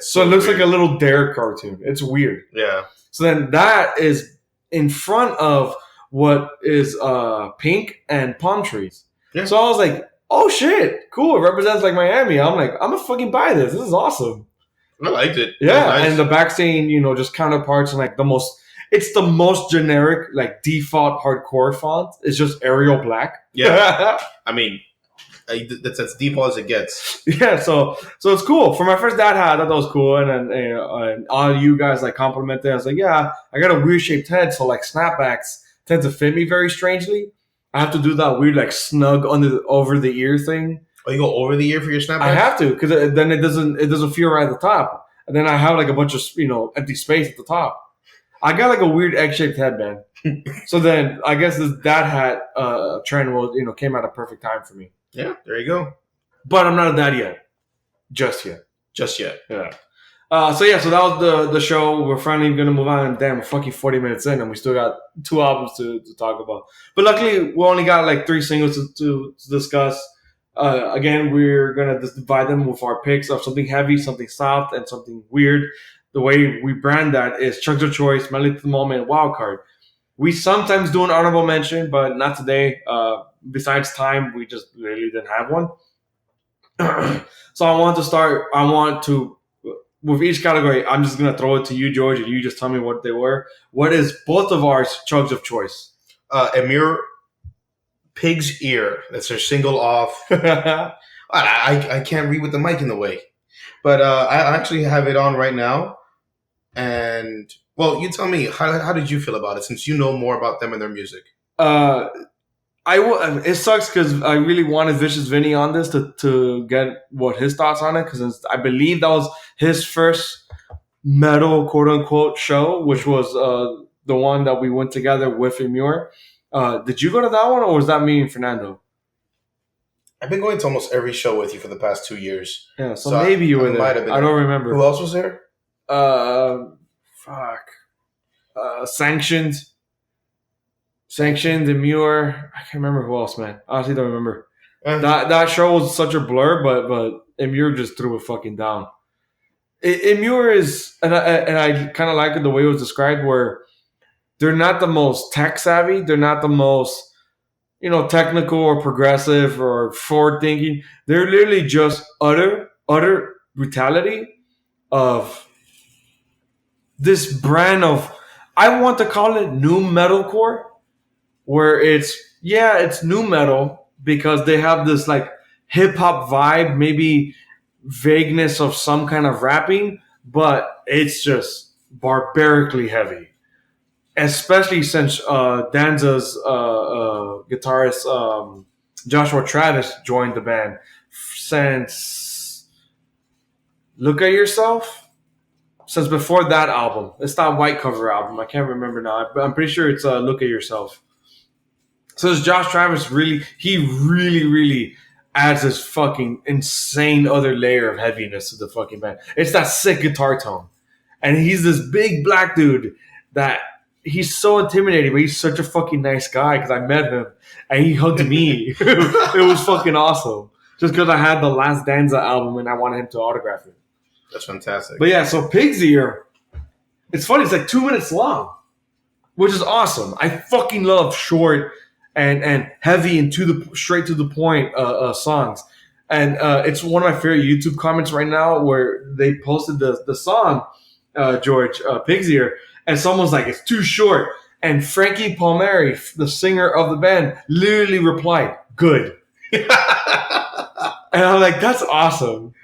So it looks like a little Dare cartoon. It's weird. Yeah. So then that is in front of what is pink and palm trees. Yeah. So I was like, oh shit, cool. It represents like Miami. I'm like, I'm gonna fucking buy this. This is awesome. I liked it. Yeah. Nice. And the back saying, just Counterparts and like it's the most generic, like default hardcore font. It's just Arial black. Yeah. I mean, That's as deep as it gets. Yeah, so it's cool. For my first dad hat, I thought that was cool, and then and all you guys like complimented. I was like, yeah, I got a weird shaped head, so like snapbacks tend to fit me very strangely. I have to do that weird like snug over the ear thing. Oh, you go over the ear for your snapbacks? I have to because then it doesn't feel right at the top, and then I have like a bunch of empty space at the top. I got like a weird egg shaped head, man. So then I guess this dad hat trend came at a perfect time for me. Yeah, there you go. But I'm not a dad yet. Just yet. Yeah. So that was the show. We're finally going to move on. And damn, we're fucking 40 minutes in and we still got 2 albums to talk about. But luckily, we only got like 3 singles to discuss. Again, we're going to divide them with our picks of something heavy, something soft, and something weird. The way we brand that is Chunks of Choice, Melody to the Moment, Wild Card. We sometimes do an honorable mention, but not today. Besides time, we just really didn't have one. So I want to, with each category, I'm just going to throw it to you, George, and you just tell me what they were. What is both of our Chunks of Choice? Amir, Pig's Ear. That's their single off. I can't read with the mic in the way. But I actually have it on right now. And, well, you tell me, how did you feel about it, since you know more about them and their music? It sucks because I really wanted Vicious Vinny on this to get what his thoughts on it, because I believe that was his first metal quote-unquote show, which was the one that we went together with Amir. Did you go to that one, or was that me and Fernando? I've been going to almost every show with you for the past 2 years. Yeah, so maybe you were there. I don't remember. Who else was there? Sanctioned, Amir. I can't remember who else, man. I honestly don't remember. That show was such a blur, but Amir just threw it fucking down. Amir is, and I kind of like it the way it was described, where they're not the most tech savvy. They're not the most, technical or progressive or forward thinking. They're literally just utter brutality of this brand of, I want to call it new metalcore, where it's new metal because they have this like hip hop vibe, maybe vagueness of some kind of rapping, but it's just barbarically heavy. Especially since Danza's guitarist Joshua Travis joined the band. Since Look at Yourself. Since before that album. It's that White Cover album. I can't remember now. I'm pretty sure it's Look at Yourself. So it's Josh Travis really adds this fucking insane other layer of heaviness to the fucking band. It's that sick guitar tone. And he's this big black dude that he's so intimidating, but he's such a fucking nice guy because I met him and he hugged me. It was fucking awesome. Just because I had the last Danza album and I wanted him to autograph it. That's fantastic. But yeah, so Pig's Ear, it's funny. It's like 2 minutes long, which is awesome. I fucking love short and heavy and straight to the point songs. And it's one of my favorite YouTube comments right now where they posted the song, George, Pig's Ear, and someone's like, it's too short. And Frankie Palmieri, the singer of the band, literally replied, good. And I'm like, that's awesome.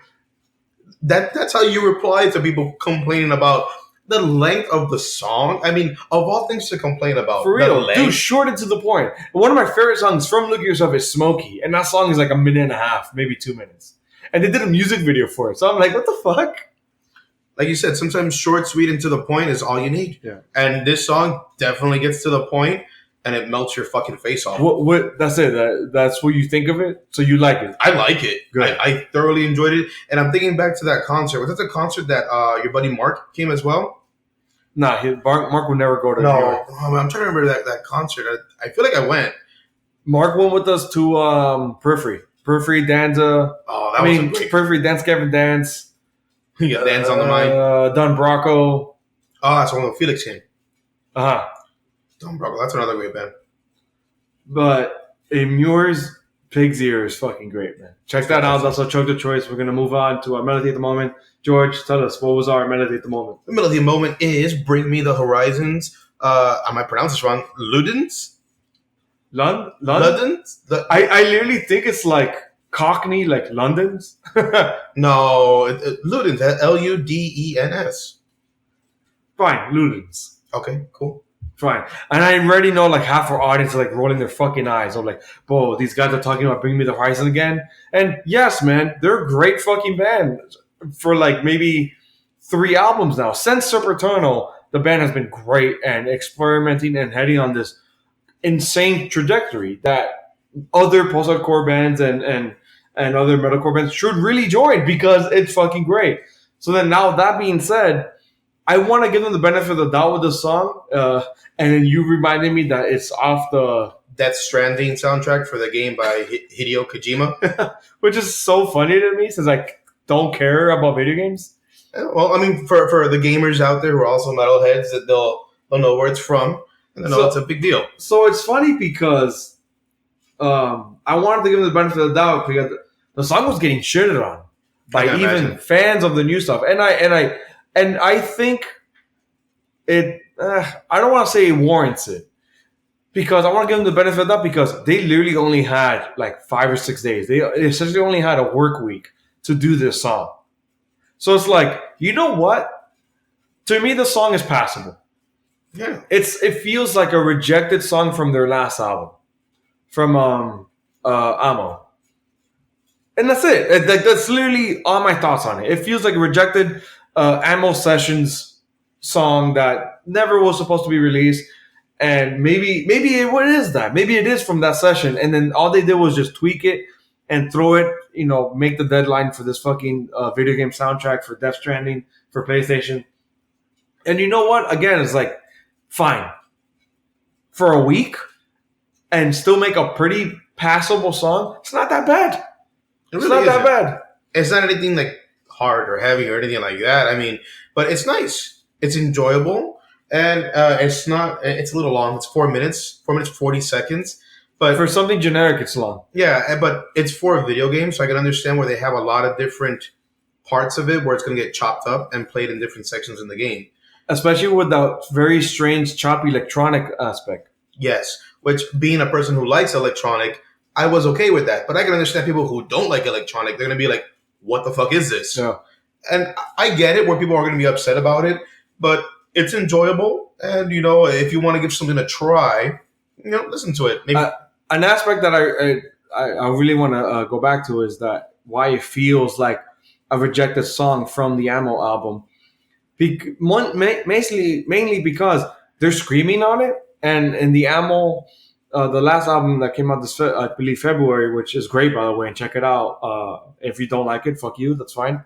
That's how you reply to people complaining about the length of the song. I mean, of all things to complain about. For real. Dude, short and to the point. One of my favorite songs from Look at Yourself is Smokey. And that song is like 1.5 minutes, maybe 2 minutes. And they did a music video for it. So I'm like, what the fuck? Like you said, sometimes short, sweet, and to the point is all you need. Yeah. And this song definitely gets to the point, and it melts your fucking face off. What? That's it. That's what you think of it. So you like it? I like it. I thoroughly enjoyed it, and I'm thinking back to that concert. Was that the concert that your buddy Mark came as well? Nah, Mark would never go to. No, I'm trying to remember that concert. I feel like I went. Mark went with us to Periphery, Danza. Oh, that was great. Periphery, Dance Gavin Dance. You got Dance on the mind. Don Bracco. Oh, that's one with Felix came. Uh-huh. Don Bracco, that's another great band. But Amur's Pig's Ear is fucking great, man. Check that out. That's our Chunk of Choice. We're going to move on to our melody at the moment. George, tell us, what was our melody at the moment? The melody at the moment is Bring Me the Horizons. I might pronounce this wrong. Ludens? Ludens? Ludens? I literally think it's like Cockney, like London's? No, Ludens. Ludens. Fine, Ludens. Okay, cool. Fine. And I already know like half our audience are like rolling their fucking eyes. I'm like, whoa, these guys are talking about Bring Me the Horizon again. And yes, man, they're a great fucking band for like maybe 3 albums now. Since Super Eternal, the band has been great and experimenting and heading on this insane trajectory that other post-hardcore bands and other metalcore bands should really join because it's fucking great. So then now that being said, I want to give them the benefit of the doubt with the song, and then you reminded me that it's off the Death Stranding soundtrack for the game by Hideo Kojima. which is so funny to me since I don't care about video games. Well, I mean, for the gamers out there who are also metalheads, that they'll know where it's from, and they'll know it's a big deal. So it's funny because I wanted to give them the benefit of the doubt because the song was getting shitted on by even imagine. fans of the new stuff, and I think it. I don't want to say it warrants it because I want to give them the benefit of that because they literally only had like 5 or 6 days. They essentially only had a work week to do this song. So it's like, you know what? To me, the song is passable. Yeah. It feels like a rejected song from their last album, from Ammo, and that's it. That's literally all my thoughts on it. It feels like a rejected Ammo Sessions song that never was supposed to be released, and maybe what is that? Maybe it is from that session, and then all they did was just tweak it and throw it. Make the deadline for this fucking video game soundtrack for Death Stranding for PlayStation. And you know what? Again, it's like, fine. For a week and still make a pretty passable song, it's not that bad. It's not that bad. It's not anything like hard or heavy or anything like that. I mean, but it's nice. It's enjoyable. And it's a little long. It's 4 minutes, 40 seconds. But for something generic, it's long. Yeah, but it's for a video game, so I can understand where they have a lot of different parts of it where it's going to get chopped up and played in different sections in the game. Especially with the very strange, choppy electronic aspect. Yes, which being a person who likes electronic, I was okay with that. But I can understand people who don't like electronic. They're going to be like, what the fuck is this? Yeah. And I get it where people are going to be upset about it, but it's enjoyable. And, if you want to give something a try, listen to it. Maybe. An aspect that I really want to go back to is that why it feels like a rejected song from the Ammo album. Mainly because they're screaming on it, and in the Ammo, the last album that came out this I believe February, which is great by the way, and check it out. If you don't like it, fuck you, that's fine.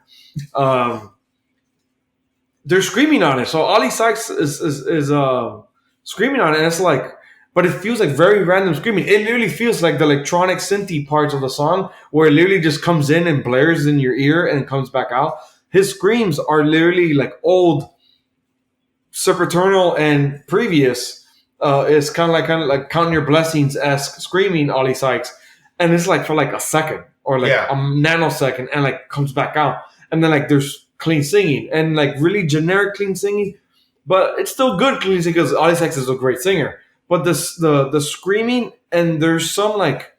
They're screaming on it, so Ollie Sykes is screaming on it, and it's like. But it feels like very random screaming. It literally feels like the electronic synthy parts of the song where it literally just comes in and blares in your ear and comes back out. His screams are literally like old Super Eternal and previous. It's kind of like Count Your Blessings-esque screaming Ollie Sykes. And it's like for like a second or like a nanosecond and like comes back out. And then like there's clean singing and like really generic clean singing. But it's still good clean singing because Ollie Sykes is a great singer. But the screaming, and there's some like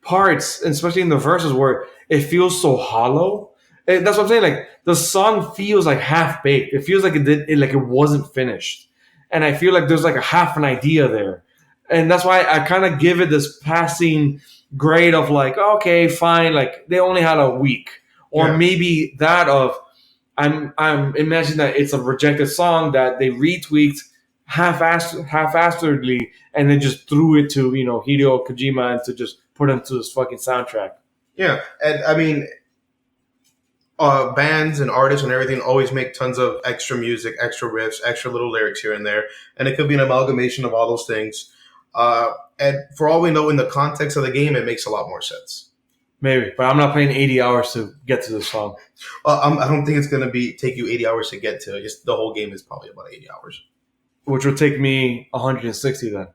parts, especially in the verses, where it feels so hollow. That's what I'm saying. Like the song feels like half baked. It feels like it wasn't finished, and I feel like there's like a half an idea there, and that's why I kind of give it this passing grade of like, okay, fine. Like they only had a week, or maybe that of I'm imagining that it's a rejected song that they retweaked. Half-assedly, and then just threw it to Hideo Kojima and to just put into this fucking soundtrack. Yeah, and I mean, bands and artists and everything always make tons of extra music, extra riffs, extra little lyrics here and there, and it could be an amalgamation of all those things. And for all we know, in the context of the game, it makes a lot more sense. Maybe, but I'm not playing 80 hours to get to this song. I don't think it's going to take you 80 hours to get to it. The whole game is probably about 80 hours. Which would take me 160 then.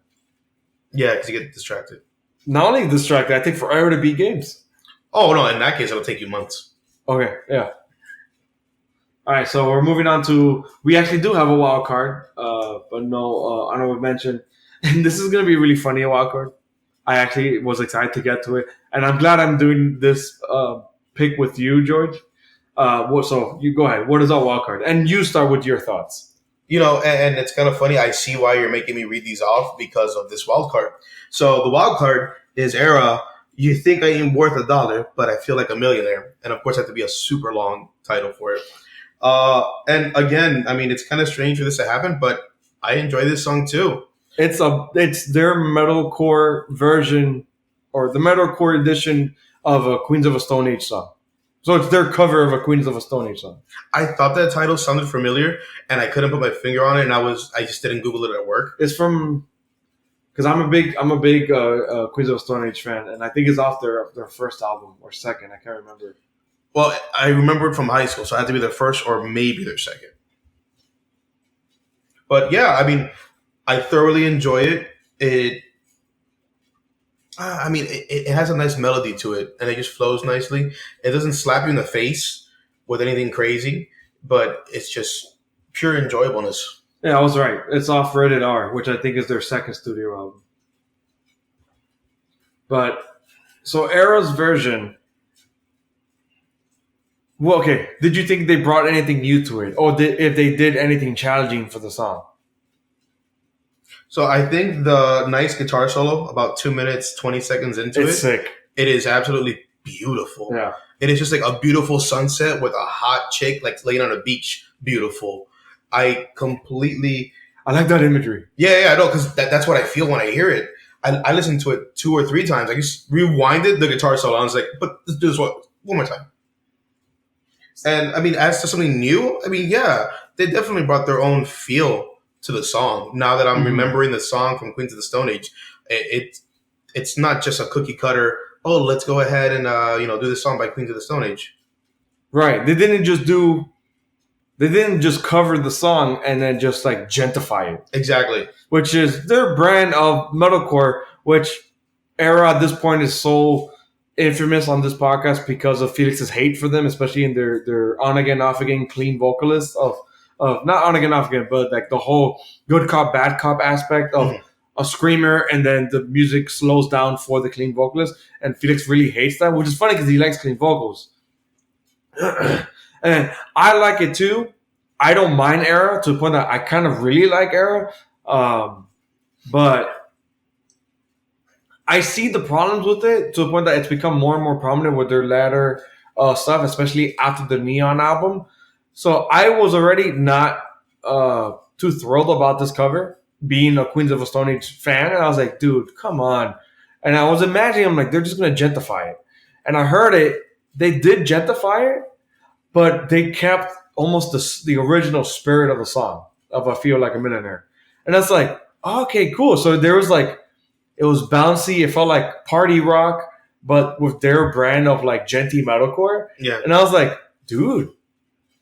Yeah, because you get distracted. Not only distracted, I take forever to beat games. Oh, no, in that case, it'll take you months. Okay, yeah. All right, so we're moving on to... We actually do have a wild card, but no honorable mention. And this is going to be really funny, a wild card. I actually was excited to get to it, and I'm glad I'm doing this pick with you, George. So you go ahead. What is our wild card? And you start with your thoughts. And it's kind of funny. I see why you're making me read these off because of this wild card. So the wild card is Era. You think I am worth $1, but I feel like a millionaire. And of course, I have to be a super long title for it. And again, I mean, it's kind of strange for this to happen, but I enjoy this song too. It's their metalcore version or the metalcore edition of a Queens of a Stone Age song. So it's their cover of a Queens of a Stone Age song. I thought that title sounded familiar, and I couldn't put my finger on it, and I just didn't Google it at work. It's from because I'm a big Queens of a Stone Age fan, and I think it's off their first album or second. I can't remember. Well, I remember it from high school, so it had to be their first or maybe their second. But yeah, I mean, I thoroughly enjoy it. It has a nice melody to it, and it just flows nicely. It doesn't slap you in the face with anything crazy, but it's just pure enjoyableness. Yeah, I was right. It's off Rated R, which I think is their second studio album. But so Era's version. Well, okay. Did you think they brought anything new to it, or if they did anything challenging for the song? So I think the nice guitar solo, about 2 minutes, 20 seconds into It's sick. it is absolutely beautiful. Yeah. It is just like a beautiful sunset with a hot chick like laying on a beach. Beautiful. I like that imagery. I know, because that's what I feel when I hear it. I listened to it 2 or 3 times. I just rewinded the guitar solo. I was like, but let's do this one more time. And I mean, as to something new, I mean, yeah, they definitely brought their own feel to the song. Now that I'm remembering the song from Queens of the Stone Age, it's not just a cookie cutter. Oh, let's go ahead and do this song by Queens of the Stone Age. Right. They didn't just cover the song and then just like gentrify it. Exactly. Which is their brand of metalcore, which Era at this point is so infamous on this podcast because of Felix's hate for them, especially in their on again, off again clean vocalist of not on again, off again, but like the whole good cop, bad cop aspect of a screamer, and then the music slows down for the clean vocalist. And Felix really hates that, which is funny because he likes clean vocals. And I like it too. I don't mind Era to the point that I kind of really like Era. But I see the problems with it to the point that it's become more and more prominent with their latter stuff, especially after the Neon album. So I was already not too thrilled about this cover, being a Queens of a Stone Age fan. And I was like, dude, come on. And I was imagining, I'm like, they're just going to gentrify it. And I heard it. They did gentrify it, but they kept almost the original spirit of the song of I Feel Like a Millionaire. And that's like, okay, cool. So there was like, it was bouncy. It felt like party rock, but with their brand of like genty metalcore. Yeah. And I was like, dude,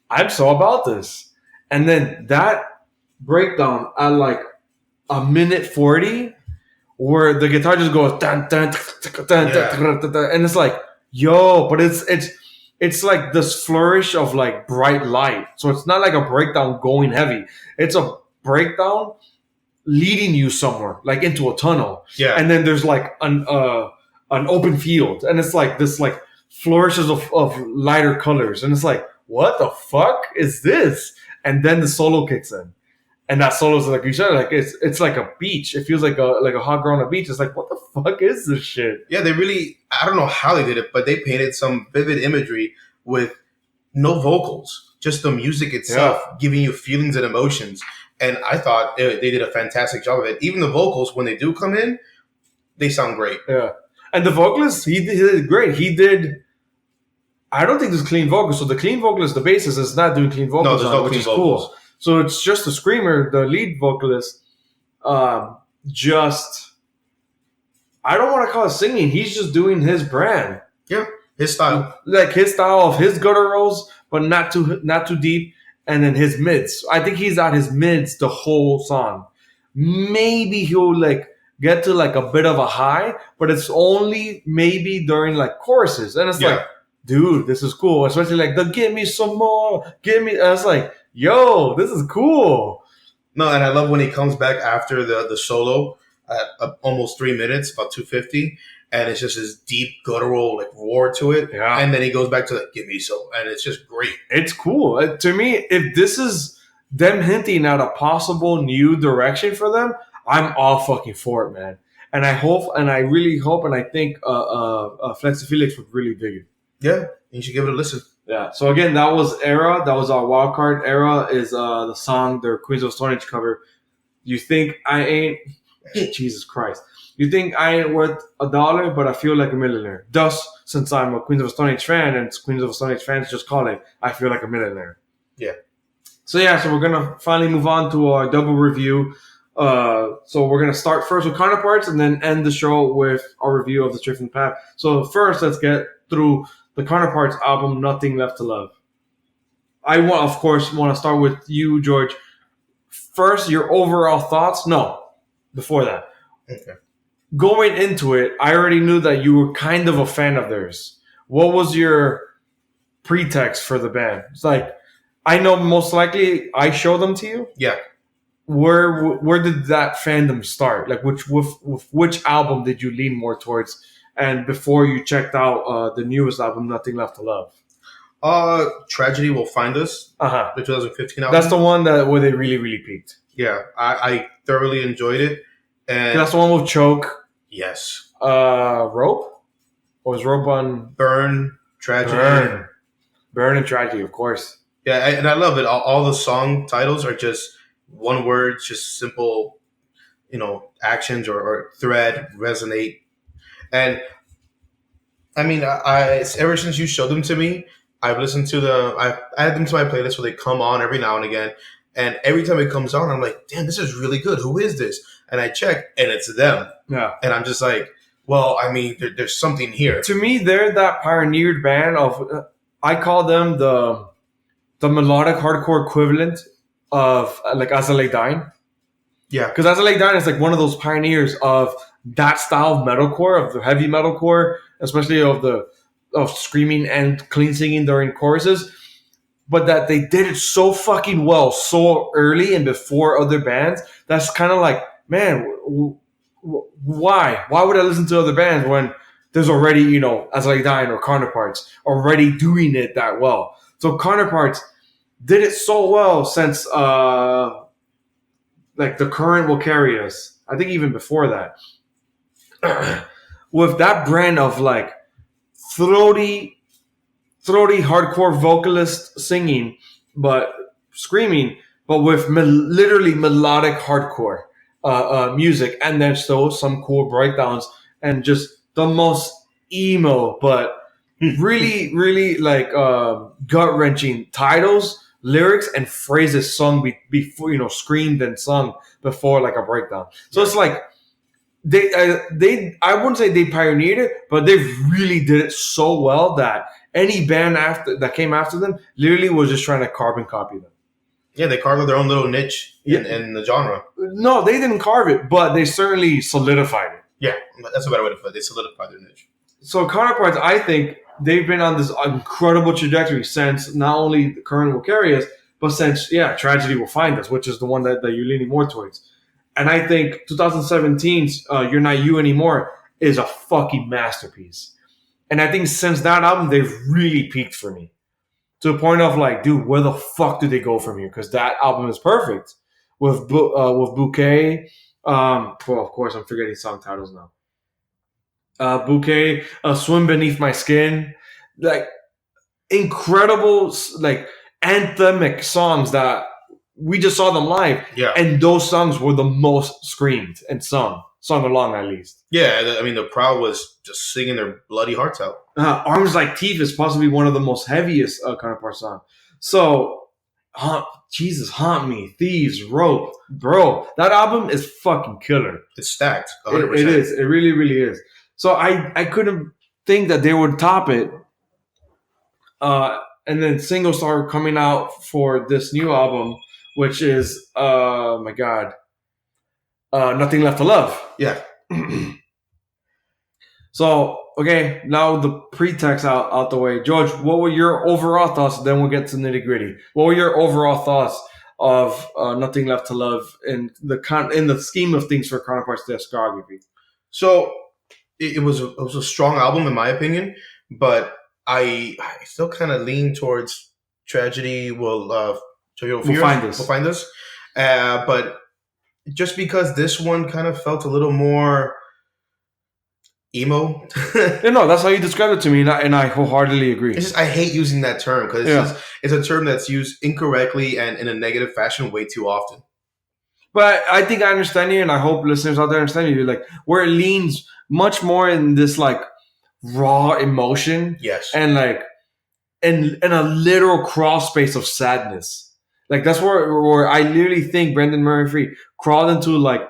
I'm so about this. And then that breakdown at like a minute 40 where the guitar just goes dun, dun, dun, dun, dun, dun, dun, and it's like, yo, but it's like this flourish of like bright light. So it's not like a breakdown going heavy. It's a breakdown leading you somewhere, like into a tunnel. Yeah. And then there's like an open field. And it's like this like flourishes of lighter colors. And it's like, what the fuck is this? And then the solo kicks in. And that solo is like you said, like it's like a beach. It feels like a hot girl on a beach. It's like, what the fuck is this shit? Yeah, they really, I don't know how they did it, but they painted some vivid imagery with no vocals, just the music itself giving you feelings and emotions. And I thought they did a fantastic job of it. Even the vocals, when they do come in, they sound great. Yeah. And the vocalist, he did great. He did, I don't think there's clean vocals. So the clean vocalist, the bassist, is not doing clean vocals, which is cool. So it's just the screamer, the lead vocalist, I don't want to call it singing. He's just doing his brand. Yeah, his style. Like his style of his gutturals, but not too deep. And then his mids. I think he's at his mids the whole song. Maybe he'll like get to like a bit of a high, but it's only maybe during like choruses. And it's like, dude, this is cool. Especially like the give me some more, give me. And it's like, yo, this is cool. No, and I love when he comes back after the solo. at almost 3 minutes, about 250, and it's just this deep guttural like roar to it. Yeah. And then he goes back to like, "Give me some," and it's just great. It's cool. To me, if this is them hinting at a possible new direction for them, I'm all fucking for it, man. And I hope, and I really hope, and I think Flexi Felix would really dig it. Yeah, you should give it a listen. Yeah. So again, that was Era. That was our wild card. Era is the song, their Queens of Stone Age cover. You think I ain't? Jesus Christ. You think I ain't worth $1, but I feel like a millionaire. Thus, since I'm a Queens of Stone Age fan, and Queens of Stone Age fans just call it, I feel like a millionaire. Yeah. So we're gonna finally move on to our double review. So we're gonna start first with Counterparts, and then end the show with our review of the Straight Path. So first, let's get through the Counterparts album, Nothing Left to Love. I want to start with you, George. First, your overall thoughts. No, before that. Okay. Going into it, I already knew that you were kind of a fan of theirs. What was your pretext for the band? It's like, I know most likely I showed them to you. Yeah. Where did that fandom start? Like, which album did you lean more towards? And before you checked out the newest album, Nothing Left to Love. Tragedy Will Find Us. Uh-huh. The 2015 album. That's the one where they really, really peaked. Yeah, I thoroughly enjoyed it. And that's the one with Choke. Yes. Rope? Or was Rope on Burn, Tragedy? Burn and Tragedy, of course. Yeah, and I love it. All the song titles are just one word, just simple, actions or thread, resonate. And I mean, I ever since you showed them to me, I've listened to I add them to my playlist where they come on every now and again. And every time it comes on, I'm like, damn, this is really good. Who is this? And I check, and it's them. Yeah. And I'm just like, well, I mean, there's something here. To me, they're that pioneered band of, I call them the melodic hardcore equivalent of like As I Lay Dying. Yeah. Because As I Lay Dying is like one of those pioneers of that style of metalcore, of the heavy metalcore, especially of screaming and clean singing during choruses. But that they did it so fucking well, so early and before other bands. That's kind of like, man, why? Why would I listen to other bands when there's already, As I Lay Dying or Counterparts already doing it that well? So Counterparts did it so well since, like, The Current Will Carry Us. I think even before that. With that brand of, like, throaty hardcore vocalist singing, but screaming, but with literally melodic hardcore music, and then still some cool breakdowns and just the most emo, but really, really like gut wrenching titles, lyrics, and phrases sung before, screamed and sung before like a breakdown. So it's like they I wouldn't say they pioneered it, but they really did it so well that any band that came after them literally was just trying to carbon copy them. Yeah, they carved their own little niche in the genre. No, they didn't carve it, but they certainly solidified it. Yeah, that's a better way to put it. They solidified their niche. So Counterparts, I think they've been on this incredible trajectory since not only The Current Will Carry Us, but since, Tragedy Will Find Us, which is the one that you're leaning more towards. And I think 2017's You're Not You Anymore is a fucking masterpiece. And I think since that album, they've really peaked for me. To the point of like, dude, where the fuck do they go from here? Because that album is perfect. With Bouquet. Well, of course, I'm forgetting song titles now. Bouquet, Swim Beneath My Skin. Like, incredible, like, anthemic songs that we just saw them live. Yeah. And those songs were the most screamed and sung along at least. Yeah, I mean, the crowd was just singing their bloody hearts out. Arms Like Teeth is possibly one of the most heaviest Counterpart songs. So, Haunt Me, Thieves, Rope. Bro, that album is fucking killer. It's stacked, 100%. It is. It really, really is. So I couldn't think that they would top it. And then singles started coming out for this new album, which is, my God, Nothing Left to Love. Yeah. So, okay, now the pretext out the way. George, what were your overall thoughts? Then we'll get to nitty gritty. What were your overall thoughts of Nothing Left to Love in the scheme of things for Counterparts discography. So it was a strong album in my opinion, but I still kind of lean towards Tragedy We'll find this. Will find us. But just because this one kind of felt a little more emo. No, that's how you described it to me, and I wholeheartedly agree. It's just I hate using that term because it's a term that's used incorrectly and in a negative fashion way too often. But I think I understand you, and I hope listeners out there understand you. Like where it leans much more in this like raw emotion, yes, and like in a literal crawl space of sadness. Like that's where I literally think Brendan Murphy crawled into like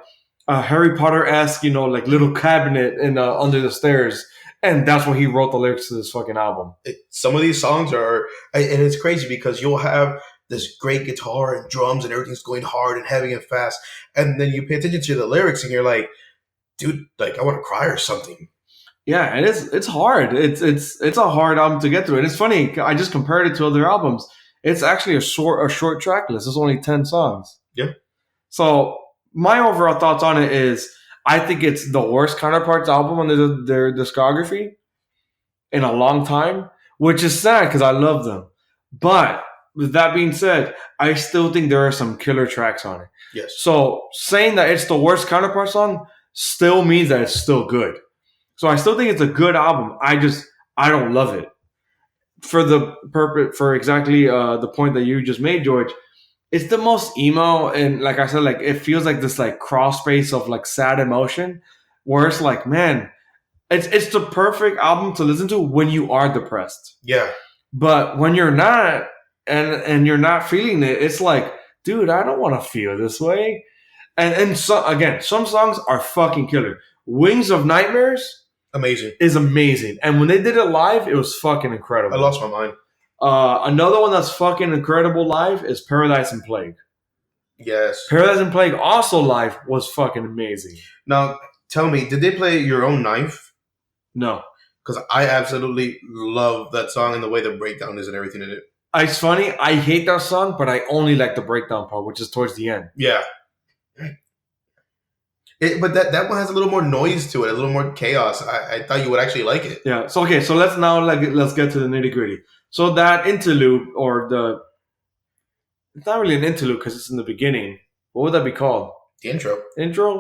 a Harry Potter-esque, like little cabinet in under the stairs, and that's where he wrote the lyrics to this fucking album. Some of these songs are, and it's crazy because you'll have this great guitar and drums and everything's going hard and heavy and fast, and then you pay attention to the lyrics and you're like, dude, like I want to cry or something. Yeah, and it's hard. It's a hard album to get through. And it's funny, I just compared it to other albums. It's actually a short track list. It's only 10 songs. Yeah. So my overall thoughts on it is I think it's the worst Counterparts album on their discography in a long time, which is sad because I love them. But with that being said, I still think there are some killer tracks on it. Yes. So saying that it's the worst Counterparts song still means that it's still good. So I still think it's a good album. I don't love it. For exactly the point that you just made, George, it's the most emo, and like I said, like it feels like this like crawl space of like sad emotion, where it's like, man, it's the perfect album to listen to when you are depressed. Yeah. But when you're not, and you're not feeling it, it's like, dude, I don't want to feel this way. And so again, some songs are fucking killer. Wings of Nightmares. Amazing. Is amazing. And when they did it live, it was fucking incredible. I lost my mind. Another one that's fucking incredible live is Paradise and Plague. Yes. Paradise and Plague also live was fucking amazing. Now, tell me, did they play Your Own Knife? No. Because I absolutely love that song and the way the breakdown is and everything in it. It's funny, I hate that song, but I only like the breakdown part, which is towards the end. Yeah. But that one has a little more noise to it, a little more chaos. I thought you would actually like it. Yeah. So okay. So let's get to the nitty gritty. So that interlude it's not really an interlude because it's in the beginning. What would that be called? The intro.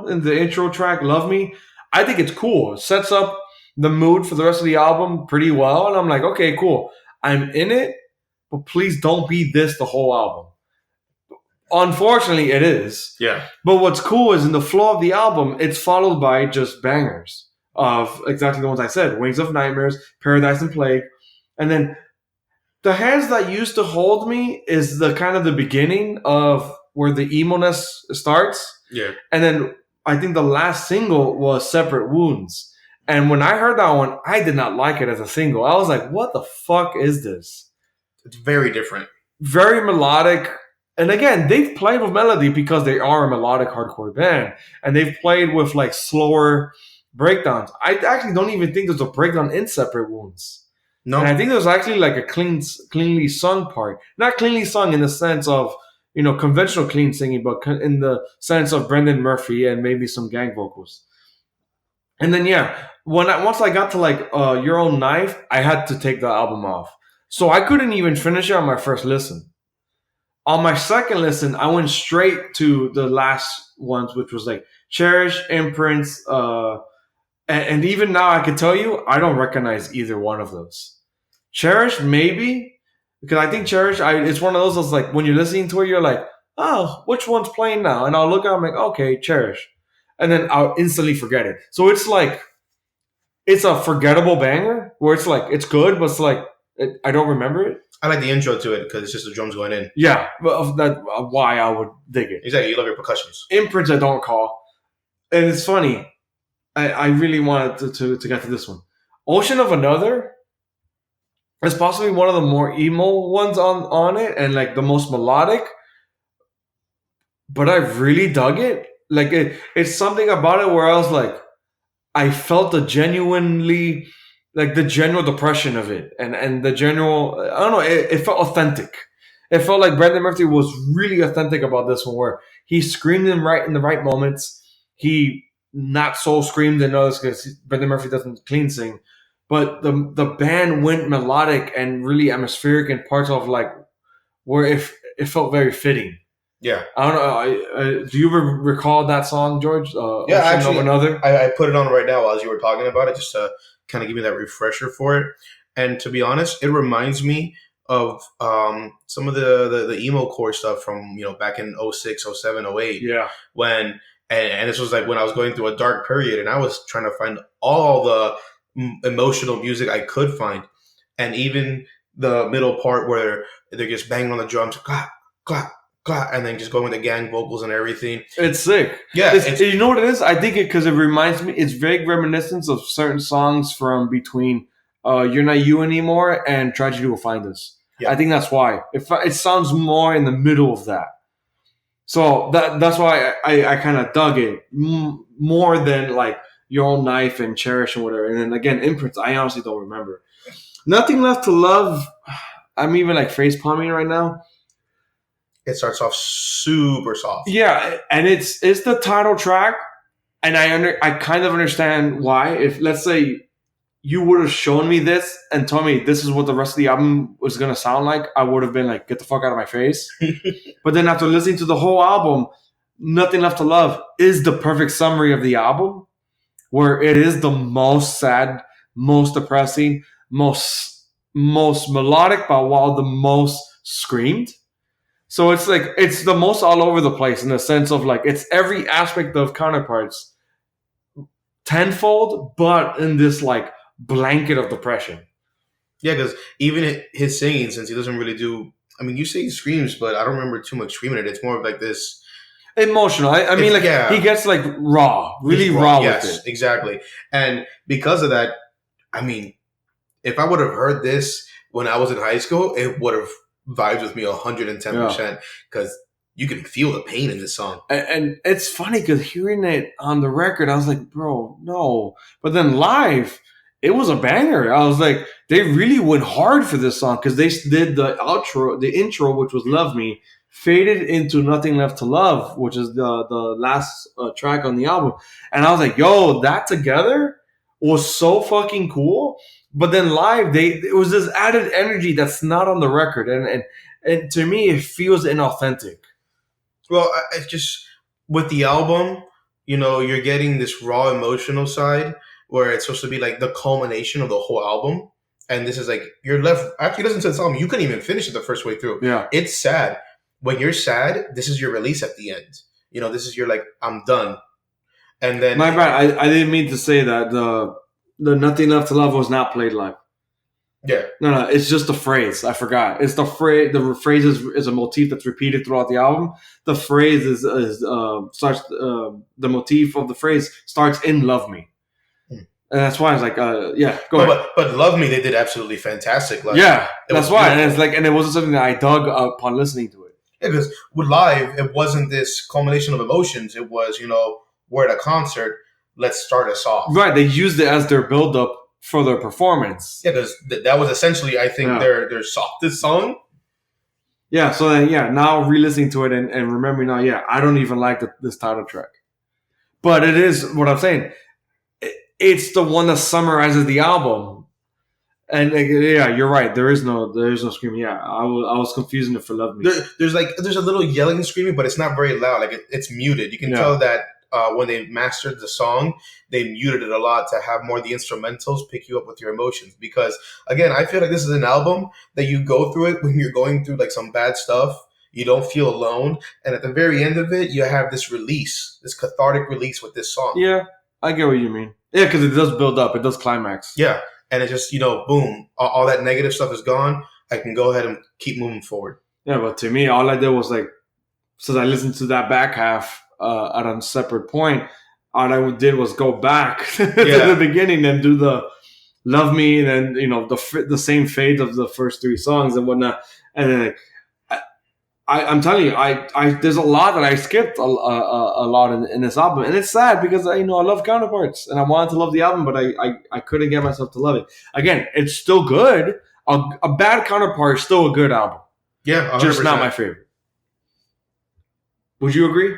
In the intro track, "Love Me." I think it's cool. It sets up the mood for the rest of the album pretty well, and I'm like, okay, cool. I'm in it, but please don't be this the whole album. Unfortunately, it is. Yeah. But what's cool is in the flow of the album, it's followed by just bangers of exactly the ones I said. Wings of Nightmares, Paradise and Plague. And then The Hands That Used to Hold Me is the kind of the beginning of where the emo-ness starts. Yeah. And then I think the last single was Separate Wounds. And when I heard that one, I did not like it as a single. I was like, what the fuck is this? It's very different. Very melodic. And again, they've played with melody because they are a melodic hardcore band. And they've played with like slower breakdowns. I actually don't even think there's a breakdown in Separate Wounds. No. And I think there's actually like a cleanly sung part. Not cleanly sung in the sense of, conventional clean singing, but in the sense of Brendan Murphy and maybe some gang vocals. And then, once I got to like Your Own Knife, I had to take the album off. So I couldn't even finish it on my first listen. On my second listen, I went straight to the last ones, which was like Cherish, Imprints, and even now I can tell you, I don't recognize either one of those. Cherish, maybe, because I think Cherish, it's one of those that's like when you're listening to it, you're like, oh, which one's playing now? And I'll look at it, I'm like, okay, Cherish. And then I'll instantly forget it. So it's like, it's a forgettable banger where it's like, it's good, but it's like, I don't remember it. I like the intro to it because it's just the drums going in. Yeah, but that's why I would dig it. Exactly, you love your percussions. Imprints I don't recall. And it's funny. I really wanted to get to this one. Ocean of Another is possibly one of the more emo ones on it and like the most melodic. But I really dug it. Like it's something about it where I was like, I felt the genuinely... like the general depression of it and the general, I don't know, it felt authentic. It felt like Brendan Murphy was really authentic about this one, where he screamed in the right moments. He not so screamed in others because Brendan Murphy doesn't clean sing, but the band went melodic and really atmospheric in parts of like where it felt very fitting. Yeah. I don't know. Do you recall that song, George? Yeah, Ocean actually, of Another. I put it on right now as you were talking about it, just to kind of give me that refresher for it. And to be honest, it reminds me of some of the emo core stuff from back in 06, 07, 08, Yeah. when and this was like when I was going through a dark period, and I was trying to find all the emotional music I could find, and even the middle part where they're just banging on the drums, clap, clap, clap, and then just going with the gang vocals and everything. It's sick. Yeah, You know what it is? I think because it reminds me, it's vague reminiscence of certain songs from between You're Not You Anymore and Tragedy Will Find Us. Yeah. I think that's why. It sounds more in the middle of that. So that's why I kind of dug it more than like Your Own Knife and Cherish and whatever. And then again, Imprints, I honestly don't remember. Nothing Left to Love. I'm even like face palming right now. It starts off super soft. Yeah, and it's the title track, and I kind of understand why. If let's say you would have shown me this and told me this is what the rest of the album was gonna sound like, I would have been like, get the fuck out of my face. But then after listening to the whole album, Nothing Left to Love is the perfect summary of the album, where it is the most sad, most depressing, most melodic, but while the most screamed. So it's like it's the most all over the place in the sense of like it's every aspect of Counterparts tenfold, but in this like blanket of depression. Yeah, because even his singing, since he doesn't really do. I mean, you say he screams, but I don't remember too much screaming it. It's more of like this emotional. I mean, like he gets like raw, really raw yes, with it. Exactly. And because of that, I mean, if I would have heard this when I was in high school, it would have vibed with me 110% because you can feel the pain in this song. And it's funny because hearing it on the record, I was like, bro, no. But then live, it was a banger. I was like, they really went hard for this song because they did the intro, which was Love Me, faded into Nothing Left to Love, which is the last track on the album. And I was like, yo, that together was so fucking cool. But then live, it was this added energy that's not on the record. And to me, it feels inauthentic. Well, it's just with the album, you're getting this raw emotional side where it's supposed to be like the culmination of the whole album. And this is like, you're left, after you listen to this album, you couldn't even finish it the first way through. Yeah. It's sad. When you're sad, this is your release at the end. This is your like, I'm done. And then. My bad. I didn't mean to say that. The Nothing Left to Love was not played live. Yeah. No, it's just the phrase. I forgot. It's the phrase. The phrase is a motif that's repeated throughout the album. The phrase starts. The motif of the phrase starts in "Love Me," and that's why I was like, yeah, go ahead. But "Love Me," they did absolutely fantastic. Like, yeah, that's why. And it's like, and it wasn't something that I dug upon listening to it. Yeah, because with live, it wasn't this culmination of emotions. It was, we're at a concert. Let's start us off. Right. They used it as their build-up for their performance. Yeah, because that was essentially, I think, their softest song. Yeah, so then, now re-listening to it and remembering now, I don't even like this title track. But it is, what I'm saying, it's the one that summarizes the album. And you're right. There is no screaming. Yeah, I was confusing it for Love Me. There's a little yelling and screaming, but it's not very loud. Like it's muted. You can tell that when they mastered the song, they muted it a lot to have more of the instrumentals pick you up with your emotions. Because again, I feel like this is an album that you go through it when you're going through like some bad stuff. You don't feel alone, and at the very end of it, you have this release, this cathartic release with this song. Yeah, I get what you mean. Yeah, because it does build up. It does climax. Yeah. And it just, boom, all that negative stuff is gone. I can go ahead and keep moving forward. Yeah, but to me, all I did was like, since I listened to that back half at a separate point, all I did was go back to the beginning and do the Love Me and then, the same fade of the first three songs and whatnot. And then I'm telling you, I there's a lot that I skipped a lot in this album, and it's sad because I love Counterparts and I wanted to love the album, but I couldn't get myself to love it. Again, it's still good. A bad Counterpart is still a good album. Yeah, 100%. Just not my favorite. Would you agree?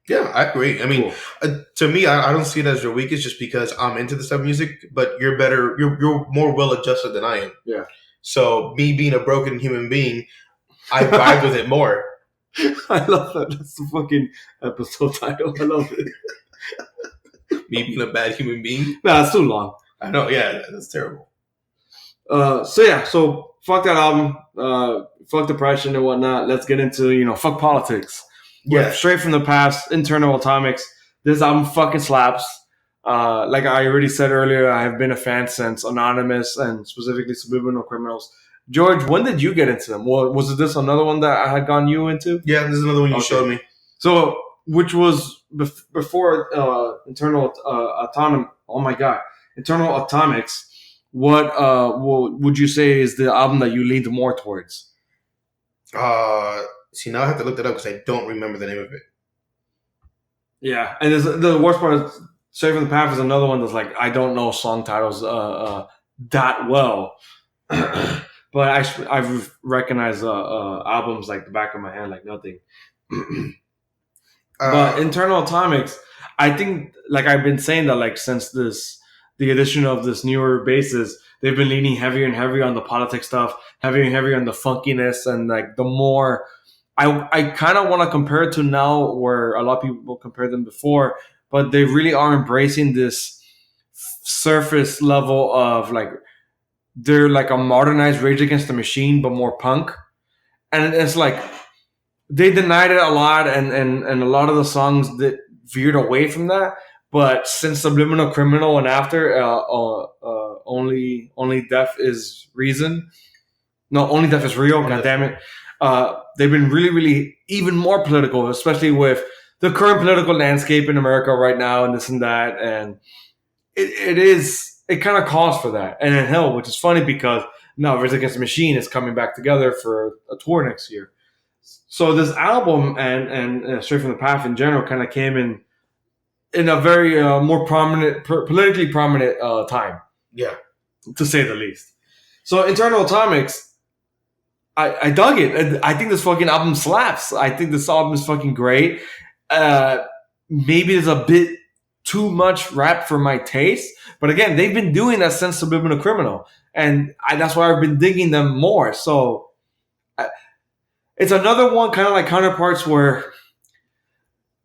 Yeah, I agree. I mean, Cool. to me, I don't see it as your weakest just because I'm into this type of music, but you're better, you're more well adjusted than I am. Yeah. So me being a broken human being, I vibe with it more. I love that. That's the fucking episode title. I love it. Me being a bad human being. Nah, it's too long. I know, yeah, that's terrible. So fuck that album. Fuck depression and whatnot. Let's get into, fuck politics. Yeah. Straight from the past, Internal Atomics. This album fucking slaps. Like I already said earlier, I have been a fan since Anonymous and specifically Subliminal Criminals. George, when did you get into them? Was this another one that I had gotten you into? Yeah, this is another one you showed me. So, which was before Internal Oh my god, Internal Atomics. What would you say is the album that you leaned more towards? See, now I have to look that up because I don't remember the name of it. Yeah, and the worst part is Straight from the Path is another one that's like I don't know song titles that well, but I've recognized albums like the back of my hand like nothing. But Internal Atomics, I think like I've been saying that like since the addition of this newer bases, they've been leaning heavier and heavier on the politics stuff, heavier and heavier on the funkiness, and like the more. I kind of want to compare it to now where a lot of people compare them before, but they really are embracing this surface level of like they're like a modernized Rage Against the Machine but more punk, and it's like they denied it a lot, and a lot of the songs that veered away from that. But since Subliminal Criminal and after Only Death is Reason, no, Only Death is Real. God damn it. They've been really, really even more political, especially with the current political landscape in America right now and this and that. And it kind of calls for that. And then hell, which is funny because now Rage Against the Machine is coming back together for a tour next year. So this album and Straight from the Path in general kind of came in a very more prominent, politically prominent time. Yeah. To say the least. So Internal Atomics, I dug it. I think this fucking album slaps. I think this album is fucking great. Maybe it's a bit too much rap for my taste. But again, they've been doing that since Subliminal Criminal. And that's why I've been digging them more. So it's another one kind of like Counterparts where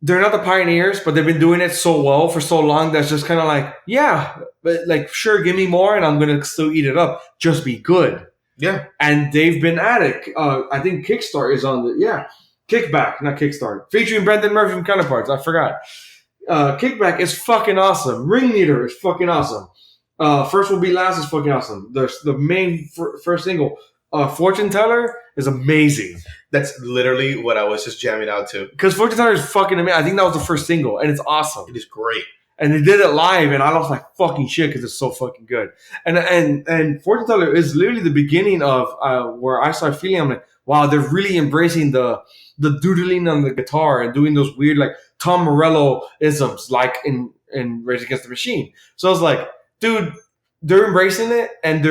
they're not the pioneers, but they've been doing it so well for so long that's just kind of like, yeah, but like, sure, give me more and I'm going to still eat it up. Just be good. Yeah. And they've been at it. I think Kickstart is on Kickback, not Kickstart. Featuring Brendan Murphy from Counterparts. I forgot. Kickback is fucking awesome. Ringleader is fucking awesome. First Will Be Last is fucking awesome. The main first single, Fortune Teller, is amazing. That's literally what I was just jamming out to. Because Fortune Teller is fucking amazing. I think that was the first single, and it's awesome. It is great. And they did it live, and I lost my fucking shit because it's so fucking good. And Fortune Teller is literally the beginning of where I started feeling, I'm like, wow, they're really embracing the doodling on the guitar and doing those weird like Tom Morello isms like in Rage Against the Machine. So I was like, dude, they're embracing it, and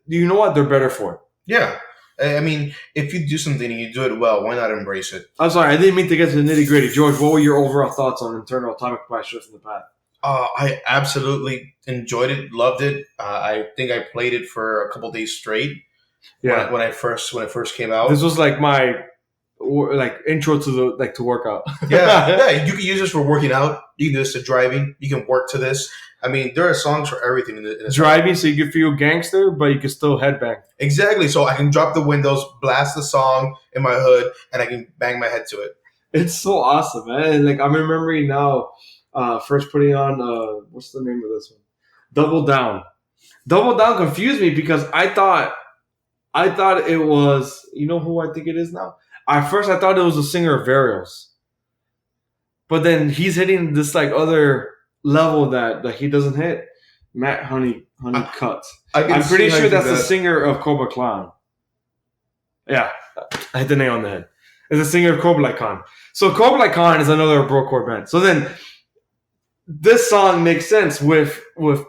you know what? They're better for it. Yeah. I mean, if you do something and you do it well, why not embrace it? I'm sorry, I didn't mean to get to the nitty gritty. George, what were your overall thoughts on Internal Atomic by Straight from the Path? I absolutely enjoyed it, loved it. I think I played it for a couple days straight. Yeah, when it first came out. This was like my intro to workout. yeah. You can use this for working out. You can do this to driving. You can work to this. I mean, there are songs for everything in this driving, so you can feel gangster, but you can still headbang. Exactly. So I can drop the windows, blast the song in my hood, and I can bang my head to it. It's so awesome, man. Like I'm remembering now. First putting on what's the name of this one? Double Down. Double Down confused me because I thought it was, you know who I think it is now? At first I thought it was the singer of Varials. But then he's hitting this like other level that he doesn't hit. Matt Honeycutt. I'm pretty sure that's the singer of Cobra Khan. Yeah, I hit the nail on the head. It's the singer of Cobra Khan. So Cobra Khan is another brokecore band. So then this song makes sense with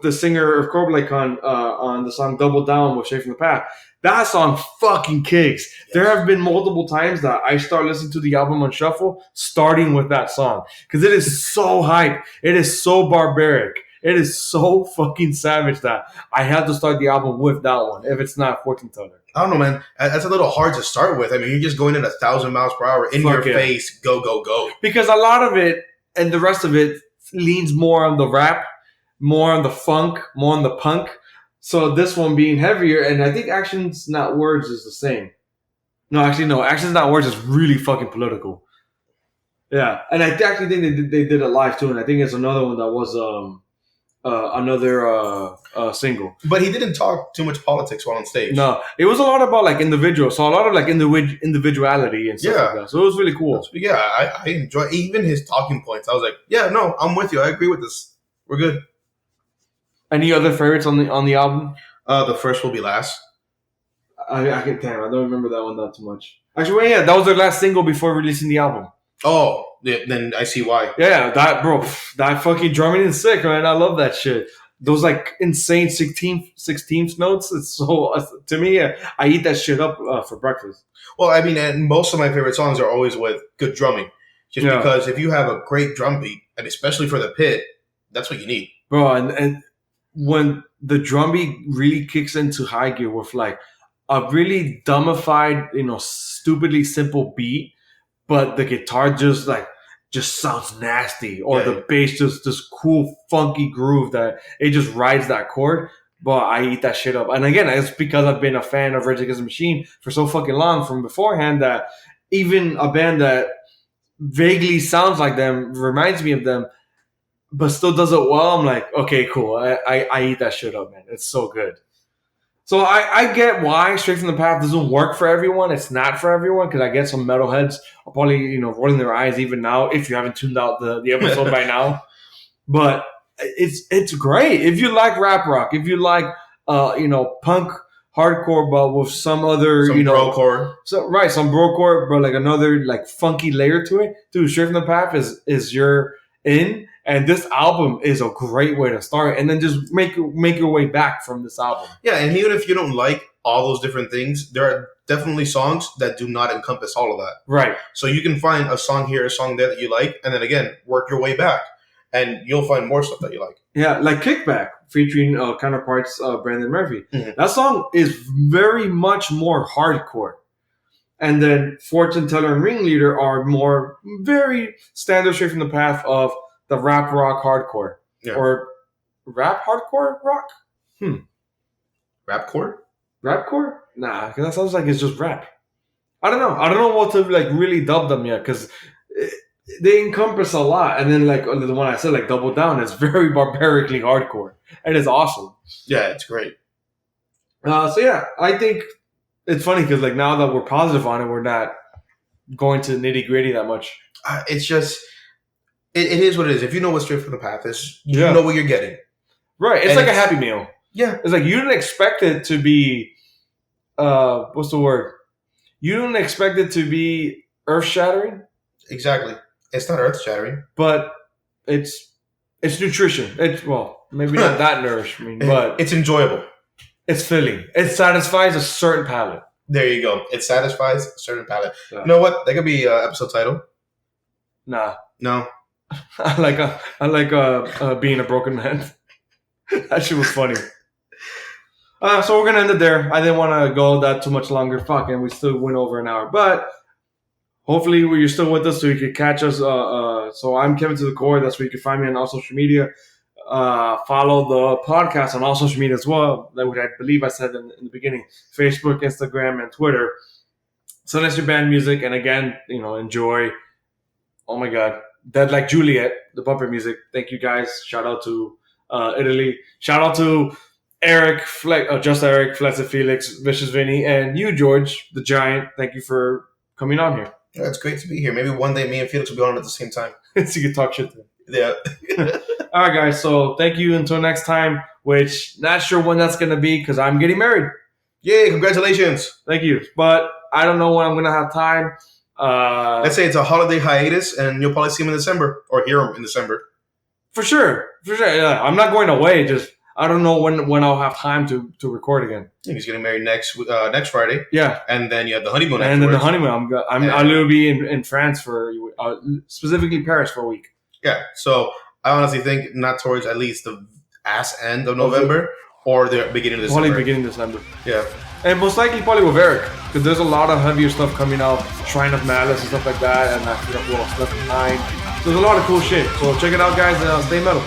the singer of Cobra Khan on the song Double Down with Straight from the Path. That song fucking kicks. There have been multiple times that I start listening to the album on shuffle, starting with that song. Because it is so hype. It is so barbaric. It is so fucking savage that I have to start the album with that one, if it's not Fortune Teller. I don't know, man. That's a little hard to start with. I mean, you're just going at 1,000 miles per hour in your face, go, go, go. Because a lot of it and the rest of it leans more on the rap, more on the funk, more on the punk. So this one being heavier, and I think Actions Not Words is the same. No, actually, no. Actions Not Words is really fucking political. Yeah, and I actually think they did it live too, and I think it's another one that was another single. But he didn't talk too much politics while on stage. No, it was a lot about like individuals, so a lot of like individuality and stuff like that. So it was really cool. Yeah, I enjoy even his talking points. I was like, yeah, no, I'm with you. I agree with this. We're good. Any other favorites on the album? The First Will Be Last. I don't remember that one that too much. Actually, well, yeah, that was their last single before releasing the album. Oh, yeah, then I see why. Yeah, that fucking drumming is sick, man. I love that shit. Those like insane 16th notes. It's so to me, I eat that shit up for breakfast. Well, I mean, and most of my favorite songs are always with good drumming, just because if you have a great drum beat, and especially for the pit, that's what you need, bro. And when the drum beat really kicks into high gear with like a really dumbified, stupidly simple beat, but the guitar just sounds nasty, or the bass just this cool funky groove that it just rides that chord. But I eat that shit up. And again, it's because I've been a fan of Rage Against the Machine for so fucking long from beforehand that even a band that vaguely sounds like them, reminds me of them, but still does it well, I'm like, okay, cool. I eat that shit up, man. It's so good. So I get why Straight from the Path doesn't work for everyone. It's not for everyone, because I get some metalheads are probably, rolling their eyes even now, if you haven't tuned out the episode by now. But it's great. If you like rap rock, if you like punk hardcore, but with some other brocore. some brocore, but like another like funky layer to it, dude, Straight from the Path is your in. And this album is a great way to start, and then just make your way back from this album. Yeah, and even if you don't like all those different things, there are definitely songs that do not encompass all of that. Right. So you can find a song here, a song there that you like, and then again, work your way back, and you'll find more stuff that you like. Yeah, like Kickback, featuring counterparts Brandon Murphy. Mm-hmm. That song is very much more hardcore. And then Fortune Teller and Ringleader are more very standard Straight from the Path of the rap rock hardcore. Yeah. Or rap hardcore rock? Rapcore? Rapcore? Nah, because that sounds like it's just rap. I don't know what to like really dub them yet, because they encompass a lot. And then like the one I said, like Double Down, is very barbarically hardcore. And it's awesome. Yeah, it's great. So yeah, I think it's funny because like now that we're positive on it, we're not going to nitty gritty that much. It's just... It is what it is. If you know what Straight from the Path is, you know what you're getting. Right. It's like a Happy Meal. Yeah. It's like you didn't expect it to be, what's the word? You didn't expect it to be earth-shattering. Exactly. It's not earth-shattering. But it's nutrition. Maybe not that nourishing, but... It's enjoyable. It's filling. It satisfies a certain palate. There you go. It satisfies a certain palate. Yeah. You know what? That could be episode title. Nah. No. I like being a broken man. That shit was funny. So we're gonna end it there. I didn't want to go that too much longer. Fuck, and we still went over an hour. But hopefully you're still with us, so you can catch us. So I'm Kevin to the Core. That's where you can find me on all social media. Follow the podcast on all social media as well. Which I believe I said in the beginning: Facebook, Instagram, and Twitter. So that's your band music, and again, enjoy. Oh my God. Dead Like Juliet, the bumper music. Thank you guys. Shout out to Italy. Shout out to Eric, Just Eric, Fletcher Felix, Vicious Vinny, and you, George, the Giant. Thank you for coming on here. Yeah, it's great to be here. Maybe one day me and Felix will be on at the same time. So you can talk shit to him. Yeah. All right, guys. So thank you. Until next time, which not sure when that's going to be because I'm getting married. Yay, congratulations. Thank you. But I don't know when I'm going to have time. Let's say it's a holiday hiatus, and you'll probably see him in December or hear him in December. For sure. Yeah, I'm not going away. Just I don't know when I'll have time to record again. I think he's getting married next Friday, Yeah, and then you have the honeymoon. and then the afterwards. honeymoon. I'm going to be in France for specifically Paris for a week. Yeah, so I honestly think not towards at least the end of November or the beginning of December. Probably beginning December. Yeah. And most likely probably with Eric, because there's a lot of heavier stuff coming out, Shrine of Malice and stuff like that, and I forgot what else, Left Behind. So there's a lot of cool shit. So check it out, guys. Stay metal.